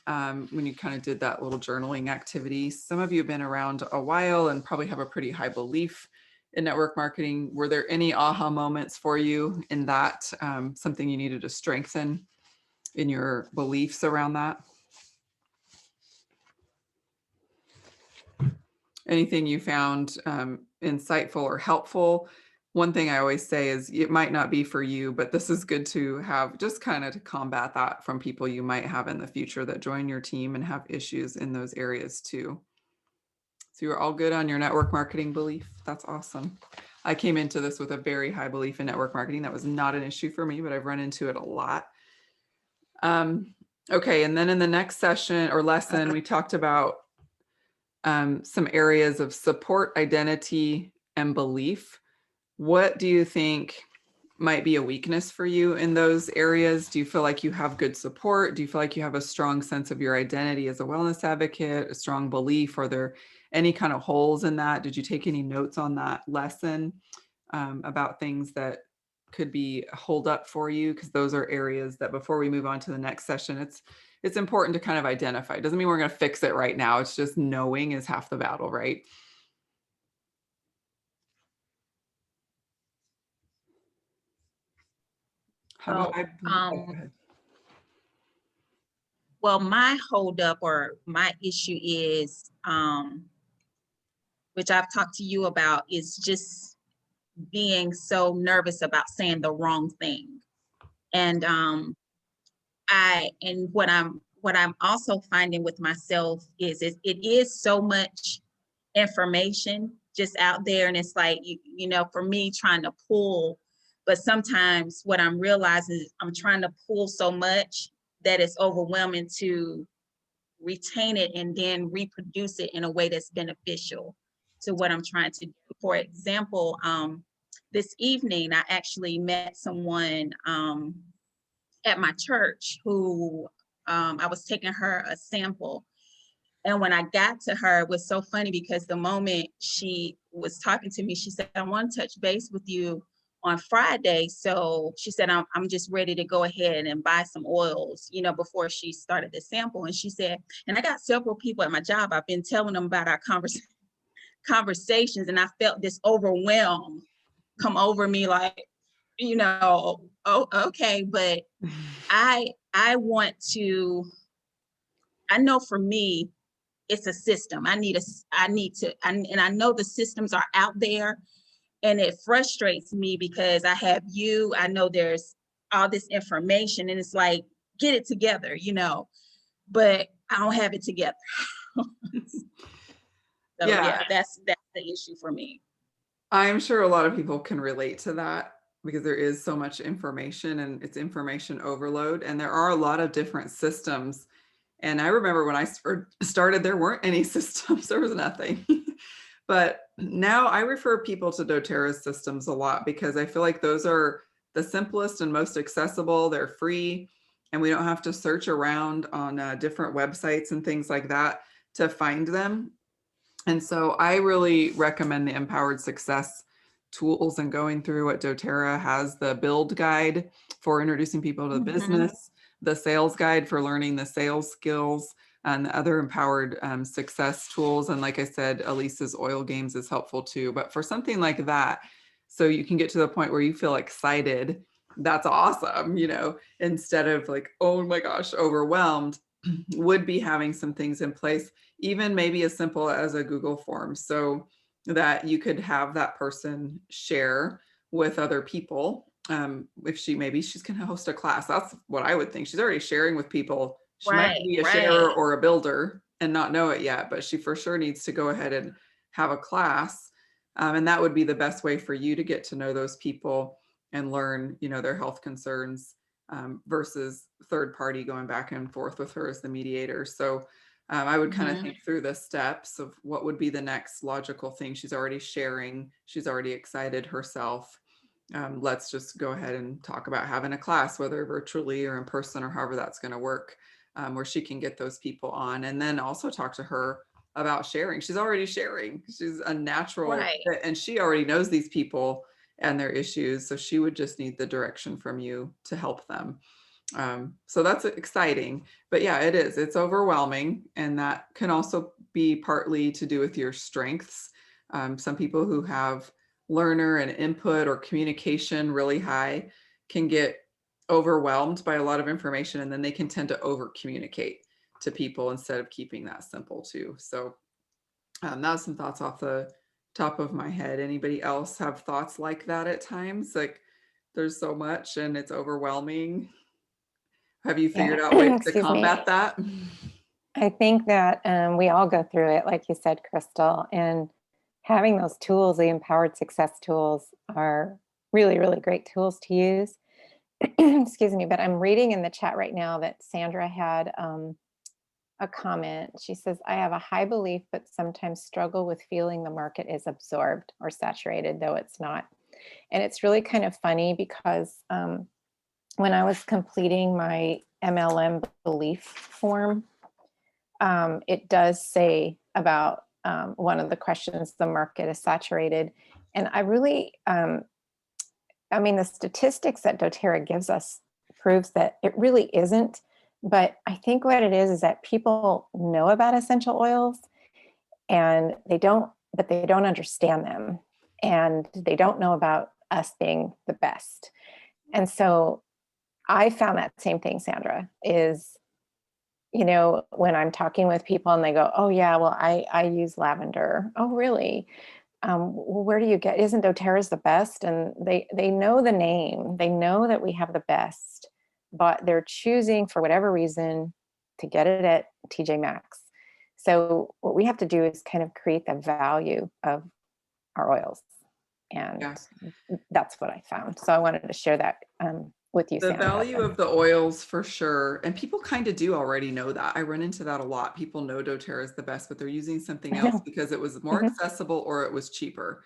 when you kind of did that little journaling activity? Some of you have been around a while and probably have a pretty high belief in network marketing. Were there any aha moments for you in that, something you needed to strengthen in your beliefs around that? Anything you found insightful or helpful? One thing I always say is it might not be for you, but this is good to have, just kind of to combat that from people you might have in the future that join your team and have issues in those areas too. So you're all good on your network marketing belief. That's awesome. I came into this with a very high belief in network marketing. That was not an issue for me, but I've run into it a lot. Okay, and then in the next session or lesson, we talked about some areas of support, identity, and belief. What do you think might be a weakness for you in those areas? Do you feel like you have good support? Do you feel like you have a strong sense of your identity as a wellness advocate, a strong belief? Are there any kind of holes in that? Did you take any notes on that lesson about things that could be a hold up for you? Because those are areas that before we move on to the next session, it's important to kind of identify. It doesn't mean we're going to fix it right now. It's just knowing is half the battle, right? How about go ahead. Well, my holdup or my issue is, which I've talked to you about, is just being so nervous about saying the wrong thing. And what I'm also finding with myself is it is so much information just out there, and it's like, you know, for me trying to pull, but sometimes what I'm realizing is I'm trying to pull so much that it's overwhelming to retain it and then reproduce it in a way that's beneficial to what I'm trying to do. For example, this evening I actually met someone at my church who I was taking her a sample. And when I got to her, it was so funny because the moment she was talking to me, she said, I want to touch base with you on Friday. So she said, I'm just ready to go ahead and buy some oils, you know, before she started the sample. And she said, and I got several people at my job, I've been telling them about our conversations, and I felt this overwhelm come over me, like, you know, oh, okay, but I know for me, it's a system. I know the systems are out there, and it frustrates me because I have you, I know there's all this information, and it's like, get it together, you know, but I don't have it together. So yeah, that's the issue for me. I'm sure a lot of people can relate to that because there is so much information and it's information overload, and there are a lot of different systems. And I remember when I started, there weren't any systems, there was nothing. But now I refer people to doTERRA's systems a lot because I feel like those are the simplest and most accessible. They're free, and we don't have to search around on different websites and things like that to find them. And so I really recommend the Empowered Success tools and going through what doTERRA has, the build guide for introducing people to the business, the sales guide for learning the sales skills, and the other empowered success tools. And like I said, Elisa's Oil Games is helpful too. But for something like that, so you can get to the point where you feel excited, that's awesome, you know, instead of like, oh my gosh, overwhelmed, would be having some things in place, even maybe as simple as a Google form, so that you could have that person share with other people if maybe she's going to host a class. That's what I would think. She's already sharing with people. She might be a sharer Right. or a builder and not know it yet, but she for sure needs to go ahead and have a class. And that would be the best way for you to get to know those people and learn, their health concerns, versus third party going back and forth with her as the mediator. So I would kind of think through the steps of what would be the next logical thing. She's already sharing. She's already excited herself. Let's just go ahead and talk about having a class, whether virtually or in person or however that's going to work, where she can get those people on, and then also talk to her about sharing. She's already sharing. She's a natural Right. fit, and she already knows these people and their issues. So she would just need the direction from you to help them. So that's exciting, but yeah, it is. It's overwhelming. And that can also be partly to do with your strengths. Some people who have learner and input or communication really high can get overwhelmed by a lot of information, and then they can tend to over communicate to people instead of keeping that simple too. So that's some thoughts off the top of my head. Anybody else have thoughts like that at times? Like there's so much and it's overwhelming. Have you figured out ways to Excuse me. combat that? I think that we all go through it, like you said, Crystal, and having those tools, the empowered success tools, are really, really great tools to use. Excuse me, but I'm reading in the chat right now that Sandra had a comment. She says, I have a high belief, but sometimes struggle with feeling the market is absorbed or saturated, though it's not. And it's really kind of funny because when I was completing my MLM belief form, it does say about one of the questions, the market is saturated. And I really, the statistics that doTERRA gives us proves that it really isn't. But I think what it is that people know about essential oils and they don't understand them, and they don't know about us being the best. And so I found that same thing, Sandra, is, when I'm talking with people and they go, oh yeah, well, I use lavender. Oh, really? Well, where do you get, isn't doTERRA's the best? And they know the name, they know that we have the best, but they're choosing for whatever reason to get it at TJ Maxx. So what we have to do is kind of create the value of our oils. And that's what I found. So I wanted to share that with you, The Sandra. value of the oils for sure. And people kind of do already know that. I run into that a lot. People know doTERRA is the best, but they're using something else because it was more accessible or it was cheaper.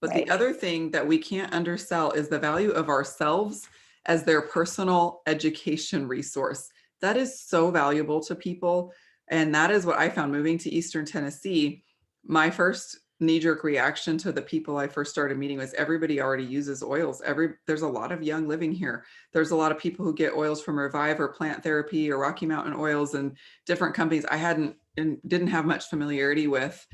But the other thing that we can't undersell is the value of ourselves as their personal education resource. That is so valuable to people. And that is what I found moving to Eastern Tennessee. My first knee-jerk reaction to the people I first started meeting was everybody already uses oils. There's a lot of young living here. There's a lot of people who get oils from Revive or Plant Therapy or Rocky Mountain Oils and different companies I didn't have much familiarity with.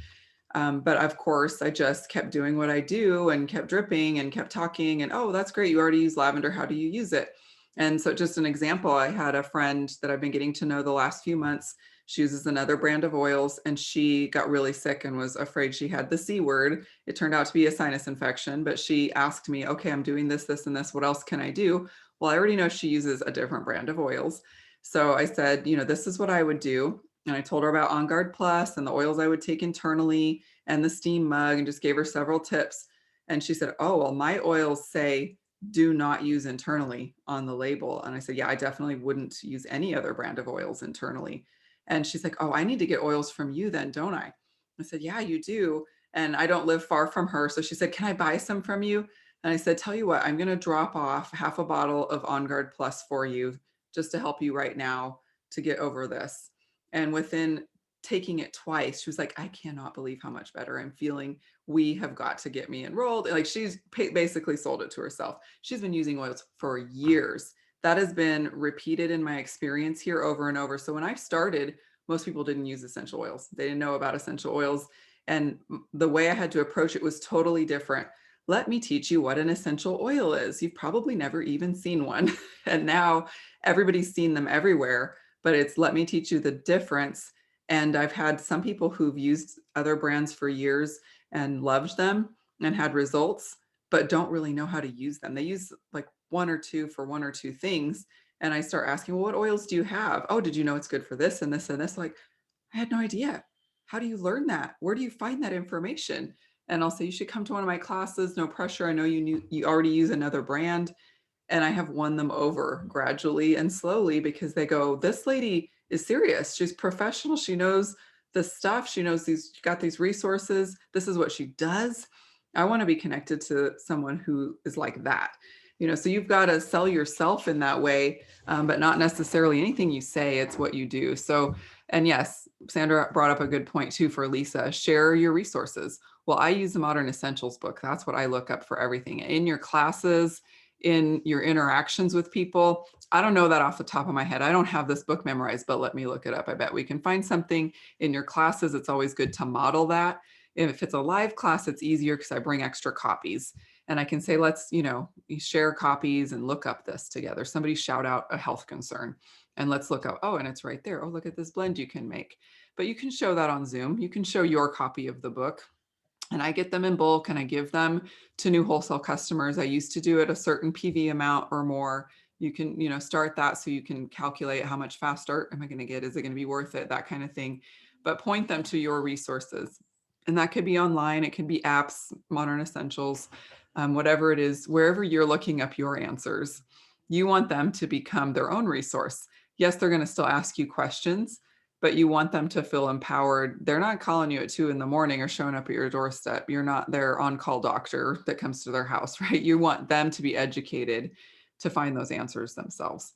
But of course, I just kept doing what I do and kept dripping and kept talking. And, oh, that's great. You already use lavender. How do you use it? And so just an example, I had a friend that I've been getting to know the last few months. She uses another brand of oils and she got really sick and was afraid she had the C word. It turned out to be a sinus infection, but she asked me, okay, I'm doing this, this, and this. What else can I do? Well, I already know she uses a different brand of oils. So I said, this is what I would do. And I told her about On Guard Plus and the oils I would take internally and the steam mug and just gave her several tips. And she said, oh, well, my oils say do not use internally on the label. And I said, yeah, I definitely wouldn't use any other brand of oils internally. And she's like, oh, I need to get oils from you then, don't I? I said, yeah, you do. And I don't live far from her. So she said, can I buy some from you? And I said, tell you what, I'm going to drop off half a bottle of On Guard Plus for you just to help you right now to get over this. And within taking it twice, she was like, I cannot believe how much better I'm feeling. We have got to get me enrolled. Like she's basically sold it to herself. She's been using oils for years. That has been repeated in my experience here over and over. So when I started, most people didn't use essential oils. They didn't know about essential oils. And the way I had to approach it was totally different. Let me teach you what an essential oil is. You've probably never even seen one. And now everybody's seen them everywhere, but it's let me teach you the difference. And I've had some people who've used other brands for years and loved them and had results, but don't really know how to use them. They use like one or two for one or two things. And I start asking, well, what oils do you have? Oh, did you know it's good for this and this and this? Like, I had no idea. How do you learn that? Where do you find that information? And I'll say, you should come to one of my classes. No pressure. I know you already use another brand. And I have won them over gradually and slowly because they go, this lady is serious. She's professional. She knows the stuff. She knows got these resources. This is what she does. I want to be connected to someone who is like that. So you've got to sell yourself in that way, but not necessarily anything you say, it's what you do. So, and yes, Sandra brought up a good point too for Lisa, share your resources. Well, I use the Modern Essentials book. That's what I look up for everything in your classes, in your interactions with people. I don't know that off the top of my head. I don't have this book memorized, but let me look it up. I bet we can find something in your classes. It's always good to model that. If it's a live class, it's easier because I bring extra copies and I can say, let's, share copies and look up this together. Somebody shout out a health concern and let's look up, oh, and it's right there. Oh, look at this blend you can make. But you can show that on Zoom. You can show your copy of the book. And I get them in bulk and I give them to new wholesale customers. I used to do it a certain PV amount or more. You can, start that so you can calculate how much fast start am I going to get? Is it going to be worth it? That kind of thing. But point them to your resources. And that could be online. It could be apps, Modern Essentials, whatever it is, wherever you're looking up your answers. You want them to become their own resource. Yes, they're going to still ask you questions, but you want them to feel empowered. They're not calling you at 2 a.m. or showing up at your doorstep. You're not their on-call doctor that comes to their house, right? You want them to be educated to find those answers themselves.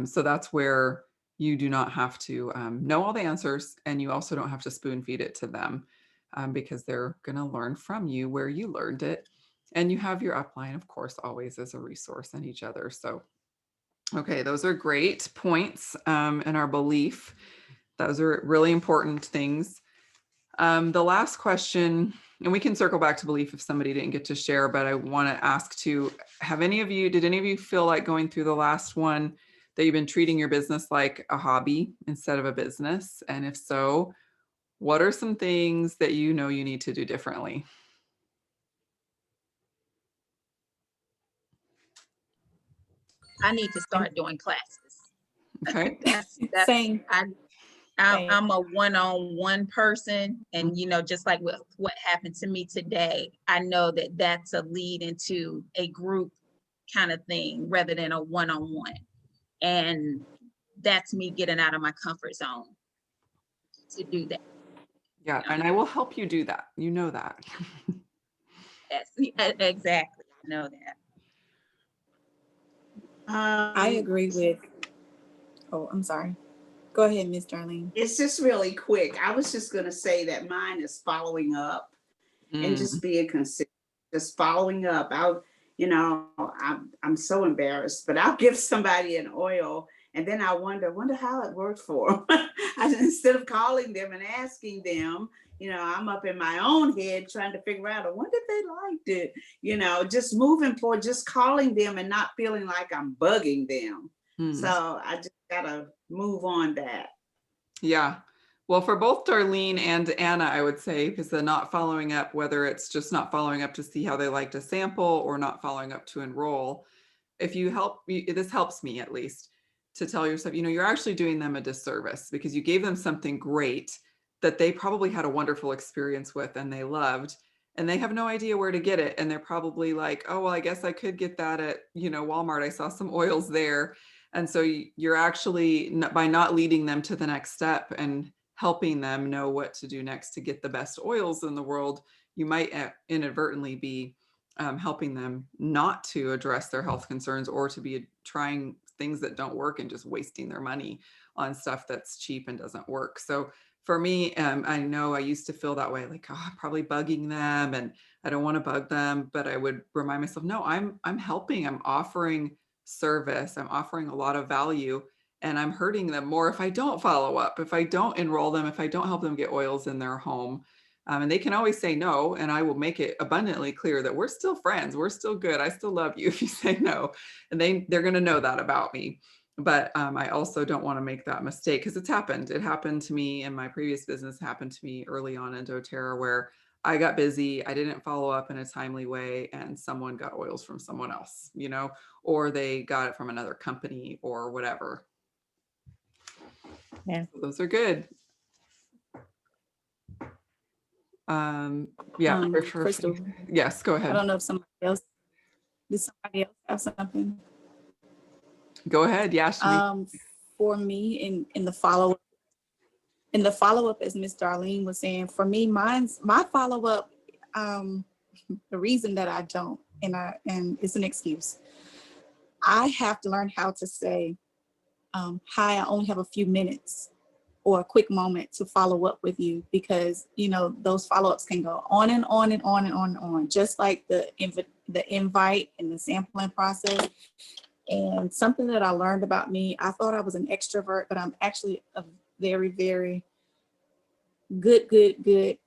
So that's where you do not have to know all the answers, and you also don't have to spoon feed it to them because they're going to learn from you where you learned it. And you have your upline, of course, always as a resource and each other. So, okay, those are great points in our belief. Those are really important things. The last question, and we can circle back to belief if somebody didn't get to share, but I want to ask did any of you feel like going through the last one that you've been treating your business like a hobby instead of a business? And if so, what are some things that you need to do differently? I need to start doing classes. Okay. that's Same. I'm a one-on-one person, and just like what happened to me today, I know that that's a lead into a group kind of thing rather than a one-on-one, and that's me getting out of my comfort zone to do that. Yeah, and I will help you do that. You know that. Yes, exactly. I know that. I agree with, I'm sorry. Go ahead, Miss Darlene. It's just really quick. I was just going to say that mine is following up and just being consistent, just following up. I'm so embarrassed, but I'll give somebody an oil and then I wonder how it worked for them. Instead of calling them and asking them, I'm up in my own head trying to figure out, I wonder if they liked it, just moving forward, just calling them and not feeling like I'm bugging them. So I just gotta move on that. Yeah. Well, for both Darlene and Anna, I would say, because the not following up, whether it's just not following up to see how they like to sample or not following up to enroll, this helps me at least to tell yourself, you're actually doing them a disservice because you gave them something great that they probably had a wonderful experience with and they loved, and they have no idea where to get it. And they're probably like, oh, well, I guess I could get that at, Walmart. I saw some oils there. And so you're actually, by not leading them to the next step and helping them know what to do next to get the best oils in the world, you might inadvertently be helping them not to address their health concerns or to be trying things that don't work and just wasting their money on stuff that's cheap and doesn't work. So for me, I know I used to feel that way, like, oh, I'm probably bugging them and I don't want to bug them, but I would remind myself, no, I'm helping, I'm offering service, I'm offering a lot of value, and I'm hurting them more if I don't follow up, if I don't enroll them, if I don't help them get oils in their home. And they can always say no, and I will make it abundantly clear that we're still friends, we're still good, I still love you if you say no, and they're going to know that about me. But I also don't want to make that mistake because it's happened. It happened to me in my previous business, happened to me early on in doTERRA, where I got busy, I didn't follow up in a timely way, and someone got oils from someone else, or they got it from another company or whatever. Yeah. So those are good. Yeah, for sure. Crystal, Yes, go I ahead. don't know if did somebody else have something? Go ahead. Yeah, Shanique. For me in the follow-up, as Miss Darlene was saying, for me, my follow-up, the reason that I don't, and it's an excuse, I have to learn how to say, hi, I only have a few minutes or a quick moment to follow up with you, because those follow-ups can go on and on and on and on and on, just like the invite and the sampling process. And something that I learned about me, I thought I was an extrovert, but I'm actually a very, very good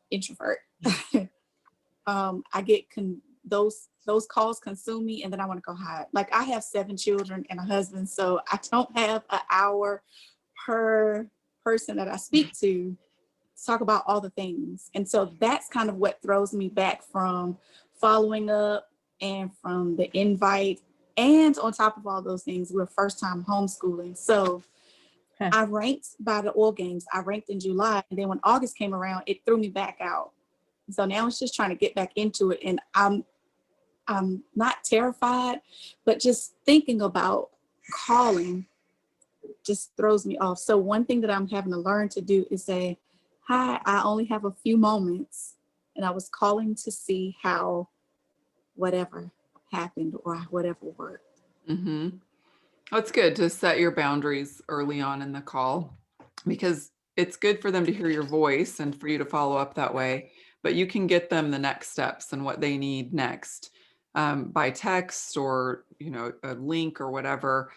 introvert. I get those calls consume me, and then I want to go hide. Like, I have 7 children and a husband, so I don't have an hour per person that I speak to talk about all the things. And so that's kind of what throws me back from following up and from the invite. And on top of all those things, we're first time homeschooling. So I ranked by the oil games. I ranked in July. And then when August came around, it threw me back out. So now it's just trying to get back into it. And I'm not terrified, but just thinking about calling just throws me off. So one thing that I'm having to learn to do is say, hi, I only have a few moments, and I was calling to see how whatever happened or whatever worked. Mm-hmm. That's good to set your boundaries early on in the call, because it's good for them to hear your voice and for you to follow up that way, but you can get them the next steps and what they need next by text or, a link or whatever.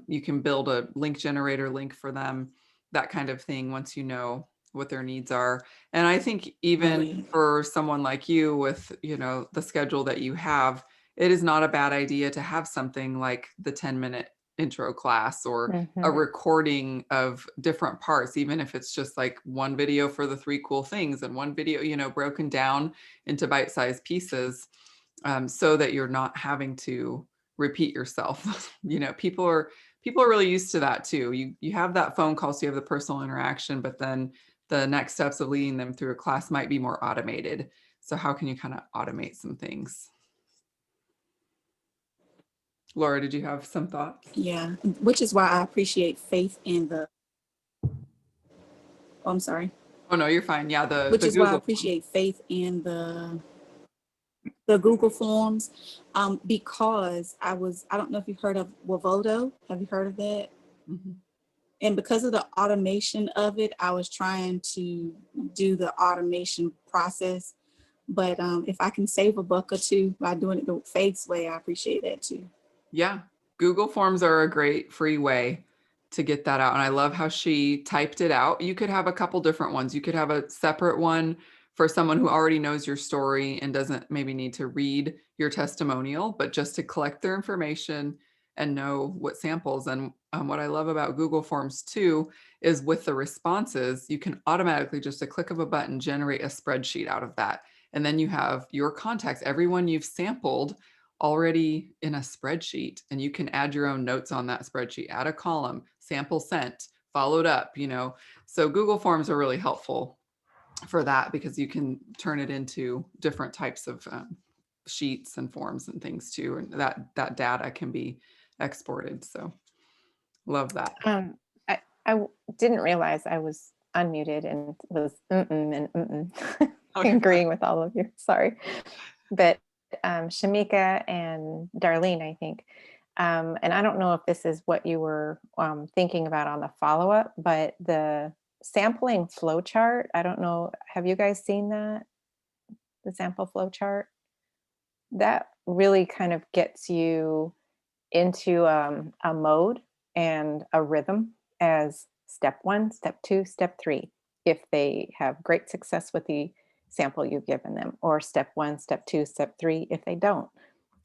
You can build a link generator link for them, that kind of thing, once you know what their needs are. And I think even Right. for someone like you with, the schedule that you have, it is not a bad idea to have something like the 10-minute intro class or a recording of different parts, even if it's just like one video for the 3 cool things and one video, broken down into bite-sized pieces, so that you're not having to repeat yourself. People are really used to that too. You have that phone call, so you have the personal interaction, but then the next steps of leading them through a class might be more automated. So how can you kind of automate some things? Laura, did you have some thoughts? Yeah, which is why I appreciate faith in the, I'm sorry. Oh, no, you're fine. Yeah, the Which is Google why I appreciate faith in the Google Forms, because I don't know if you've heard of Wavoto. Have you heard of that? Mhm. And because of the automation of it, I was trying to do the automation process. But if I can save a buck or two by doing it the Faith's way, I appreciate that too. Yeah, Google Forms are a great free way to get that out. And I love how she typed it out. You could have a couple different ones. You could have a separate one for someone who already knows your story and doesn't maybe need to read your testimonial, but just to collect their information and know what samples. And what I love about Google Forms too is with the responses, you can automatically, just a click of a button, generate a spreadsheet out of that. And then you have your contacts, everyone you've sampled, already in a spreadsheet, and you can add your own notes on that spreadsheet, add a column, sample sent, followed up, So Google Forms are really helpful for that, because you can turn it into different types of sheets and forms and things too. And that data can be exported. So love that. I didn't realize I was unmuted and was and Okay. agreeing with all of you. Sorry. But Shamika and Darlene, I think, and I don't know if this is what you were thinking about on the follow-up, but the sampling flow chart, I don't know, have you guys seen that? The sample flow chart? That really kind of gets you into a mode and a rhythm as step 1, step 2, step 3, if they have great success with the sample you've given them, or step 1, step 2, step 3 if they don't.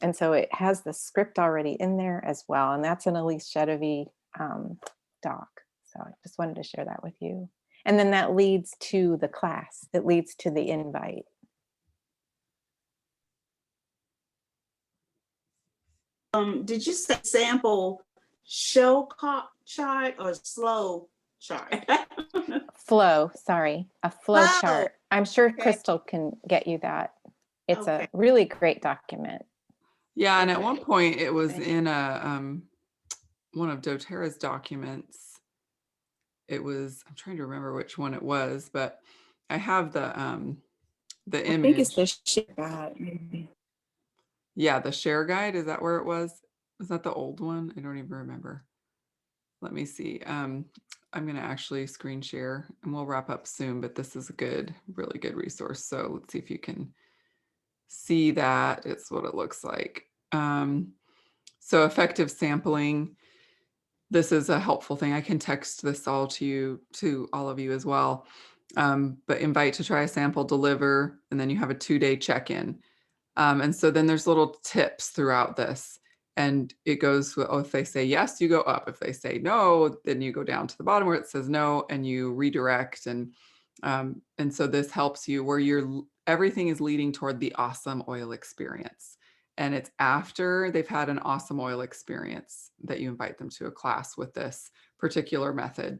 And so it has the script already in there as well. And that's an Elise Chedevy doc. So I just wanted to share that with you. And then that leads to the class, that leads to the invite. did you say sample chart or slow chart? Flow, sorry, a flow Flow. chart. I'm sure Okay. Crystal can get you that. It's Okay. a really great document. Yeah, and at Okay. one point it was Thank in a one of doTERRA's documents. It was, I'm trying to remember which one it was, but I have the I think it's image. the share guide, maybe. Yeah, the share guide, is that where it was? Was that the old one? I don't even remember. Let me see. I'm going to actually screen share and we'll wrap up soon, but this is a good, really good resource. So let's see if you can see that. It's what it looks like. So effective sampling. This is a helpful thing. I can text this all to you, to all of you as well. But invite to try a sample, deliver, and then you have a 2-day check-in. And so then there's little tips throughout this. And it goes, oh, if they say yes, you go up. If they say no, then you go down to the bottom where it says no and you redirect. And so this helps you where everything is leading toward the awesome oil experience. And it's after they've had an awesome oil experience that you invite them to a class with this particular method.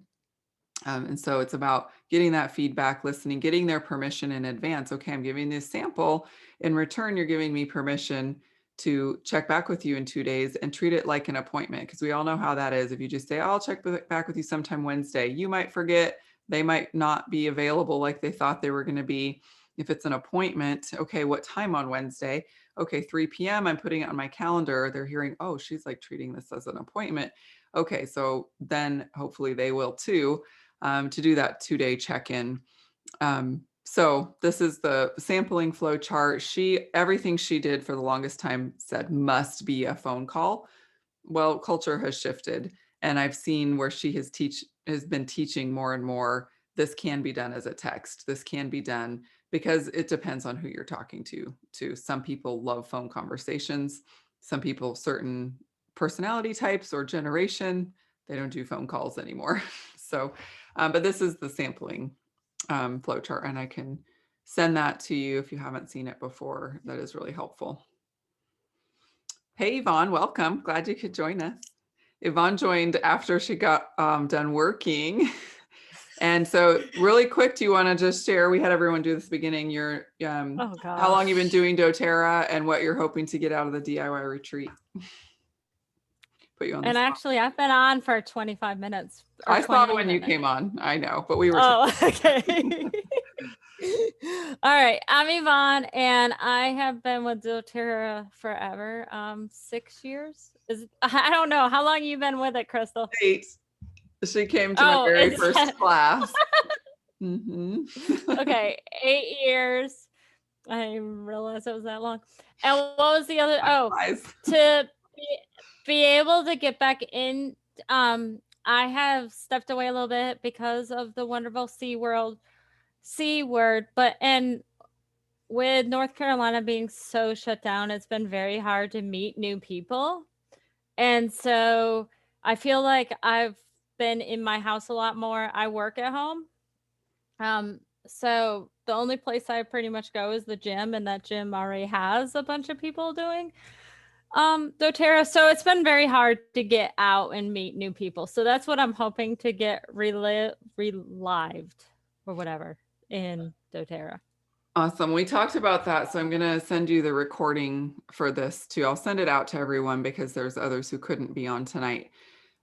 And so it's about getting that feedback, listening, getting their permission in advance. Okay, I'm giving this sample. In return, you're giving me permission to check back with you in 2 days and treat it like an appointment. Because we all know how that is. If you just say, I'll check back with you sometime Wednesday, you might forget. They might not be available like they thought they were going to be. If it's an appointment, okay, what time on Wednesday? Okay, 3 p.m. I'm putting it on my calendar. They're hearing, oh, she's like treating this as an appointment. Okay, so then hopefully they will too. To do that 2-day check-in. So this is the sampling flow chart. Everything she did for the longest time said must be a phone call. Well, culture has shifted, and I've seen where she has been teaching more and more. This can be done as a text. This can be done because it depends on who you're talking to. Some people love phone conversations. Some people, certain personality types or generation, they don't do phone calls anymore. So, but this is the sampling flow chart, and I can send that to you if you haven't seen it before. That is really helpful. Hey, Yvonne, welcome. Glad you could join us. Yvonne joined after she got done working. And so really quick, do you want to just share, we had everyone do this beginning, your how long you've been doing doTERRA and what you're hoping to get out of the DIY retreat? Put you on the And spot. actually, I've been on for 25 minutes. Or I saw 20 when you minutes. came on. I know, but we were. Oh, okay. All right. I'm Yvonne, and I have been with doTERRA forever. 6 years. I don't know. How long you been with it, Crystal? 8. She came to my very first class. Okay, 8 years. I didn't realize it was that long. And what was the other? To be able to get back in. I have stepped away a little bit because of the wonderful C word, and with North Carolina being so shut down, it's been very hard to meet new people. And so I feel like I've been in my house a lot more. I work at home. So the only place I pretty much go is the gym, and that gym already has a bunch of people doing doTERRA. So it's been very hard to get out and meet new people. So that's what I'm hoping to get relived or whatever in doTERRA. Awesome. We talked about that. So I'm going to send you the recording for this too. I'll send it out to everyone because there's others who couldn't be on tonight.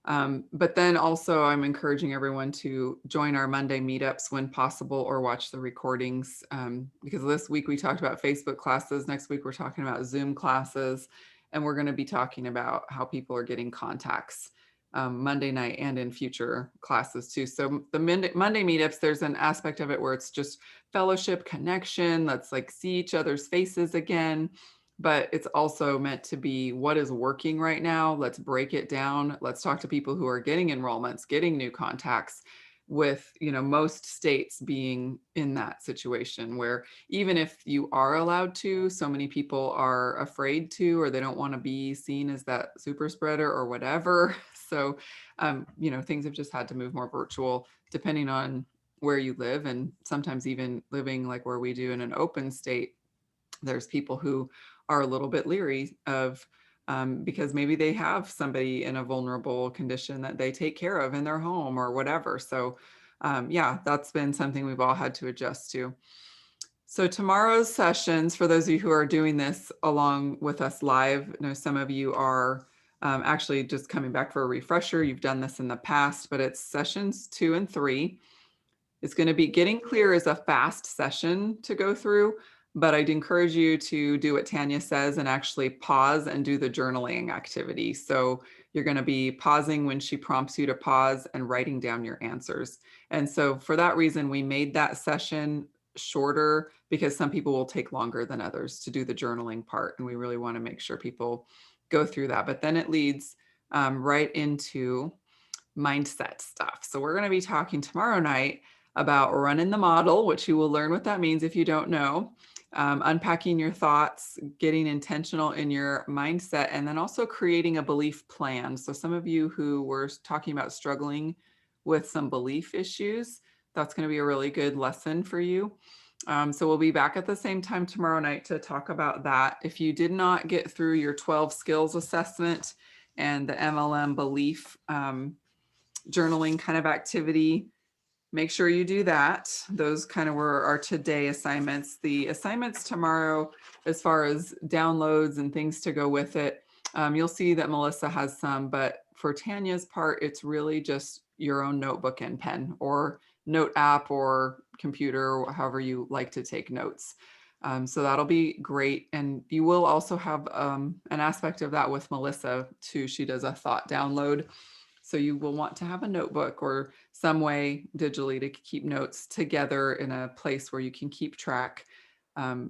But then also I'm encouraging everyone to join our Monday meetups when possible or watch the recordings. Because this week we talked about Facebook classes. Next week we're talking about Zoom classes. And we're going to be talking about how people are getting contacts Monday night and in future classes too. So the Monday meetups, there's an aspect of it where it's just fellowship, connection. Let's like see each other's faces again. But it's also meant to be what is working right now. Let's break it down. Let's talk to people who are getting enrollments, getting new contacts, with most states being in that situation where even if you are allowed to, so many people are afraid to, or they don't want to be seen as that super spreader or whatever. So things have just had to move more virtual depending on where you live. And sometimes even living like where we do in an open state, there's people who are a little bit leery of because maybe they have somebody in a vulnerable condition that they take care of in their home or whatever. So yeah, that's been something we've all had to adjust to. So tomorrow's sessions, for those of you who are doing this along with us live, I know some of you are actually just coming back for a refresher. You've done this in the past, but it's sessions 2 and 3. It's going to be Getting Clear is a fast session to go through, but I'd encourage you to do what Tanya says and actually pause and do the journaling activity. So you're going to be pausing when she prompts you to pause and writing down your answers. And so for that reason, we made that session shorter because some people will take longer than others to do the journaling part. And we really want to make sure people go through that. But then it leads right into mindset stuff. So we're going to be talking tomorrow night about running the model, which you will learn what that means if you don't know, unpacking your thoughts, getting intentional in your mindset, and then also creating a belief plan. So some of you who were talking about struggling with some belief issues, that's going to be a really good lesson for you. So we'll be back at the same time tomorrow night to talk about that. If you did not get through your 12 skills assessment and the MLM belief journaling kind of activity, make sure you do that. Those kind of were our today assignments. The assignments tomorrow, as far as downloads and things to go with it, you'll see that Melissa has some, but for Tanya's part, it's really just your own notebook and pen or note app or computer, however you like to take notes. So that'll be great. And you will also have an aspect of that with Melissa too. She does a thought download. So you will want to have a notebook or some way digitally to keep notes together in a place where you can keep track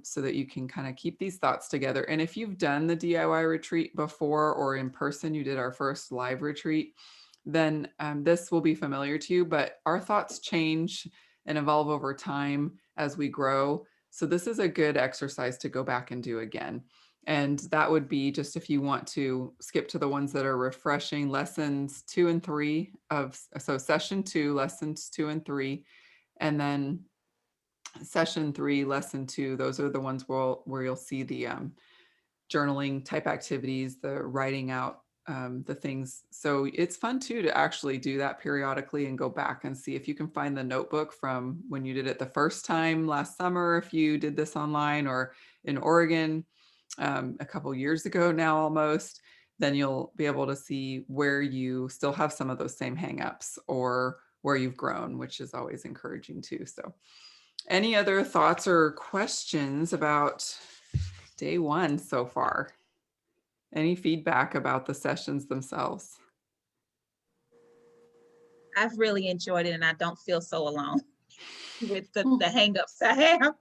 so that you can kind of keep these thoughts together. And if you've done the DIY retreat before or in person, you did our first live retreat, then this will be familiar to you, but our thoughts change and evolve over time as we grow. So this is a good exercise to go back and do again. And that would be just if you want to skip to the ones that are refreshing, lessons 2 and 3 of, so session 2, lessons 2 and 3, and then session 3, lesson 2, those are the ones where you'll see the journaling type activities, the writing out the things. So it's fun too to actually do that periodically and go back and see if you can find the notebook from when you did it the first time last summer, if you did this online or in Oregon a couple years ago now almost, then you'll be able to see where you still have some of those same hangups or where you've grown, which is always encouraging too. So any other thoughts or questions about day 1 so far? Any feedback about the sessions themselves? I've really enjoyed it and I don't feel so alone with the hangups I have.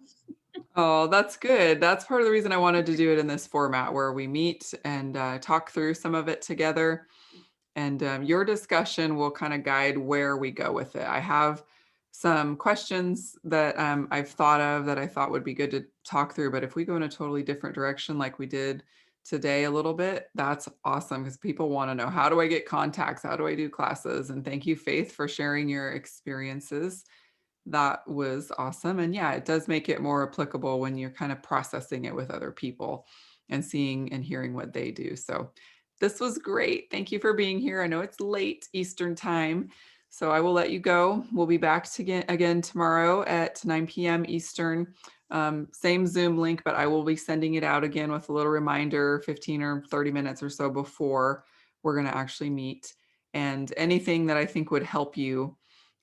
Oh, that's good. That's part of the reason I wanted to do it in this format where we meet and talk through some of it together. And your discussion will kind of guide where we go with it. I have some questions that I've thought of that I thought would be good to talk through. But if we go in a totally different direction like we did today a little bit, that's awesome because people want to know, how do I get contacts? How do I do classes? And thank you, Faith, for sharing your experiences. That was awesome. And yeah, it does make it more applicable when you're kind of processing it with other people and seeing and hearing what they do. So this was great. Thank you for being here. I know it's late Eastern time, so I will let you go. We'll be back again tomorrow at 9 p.m. Eastern. Same Zoom link, but I will be sending it out again with a little reminder 15 or 30 minutes or so before we're going to actually meet. And anything that I think would help you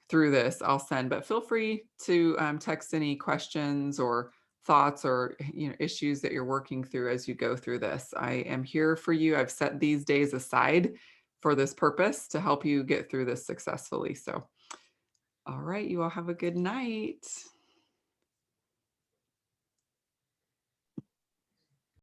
through this, I'll send, but feel free to text any questions or thoughts or issues that you're working through as you go through this. I am here for you. I've set these days aside for this purpose to help you get through this successfully. So, all right, you all have a good night.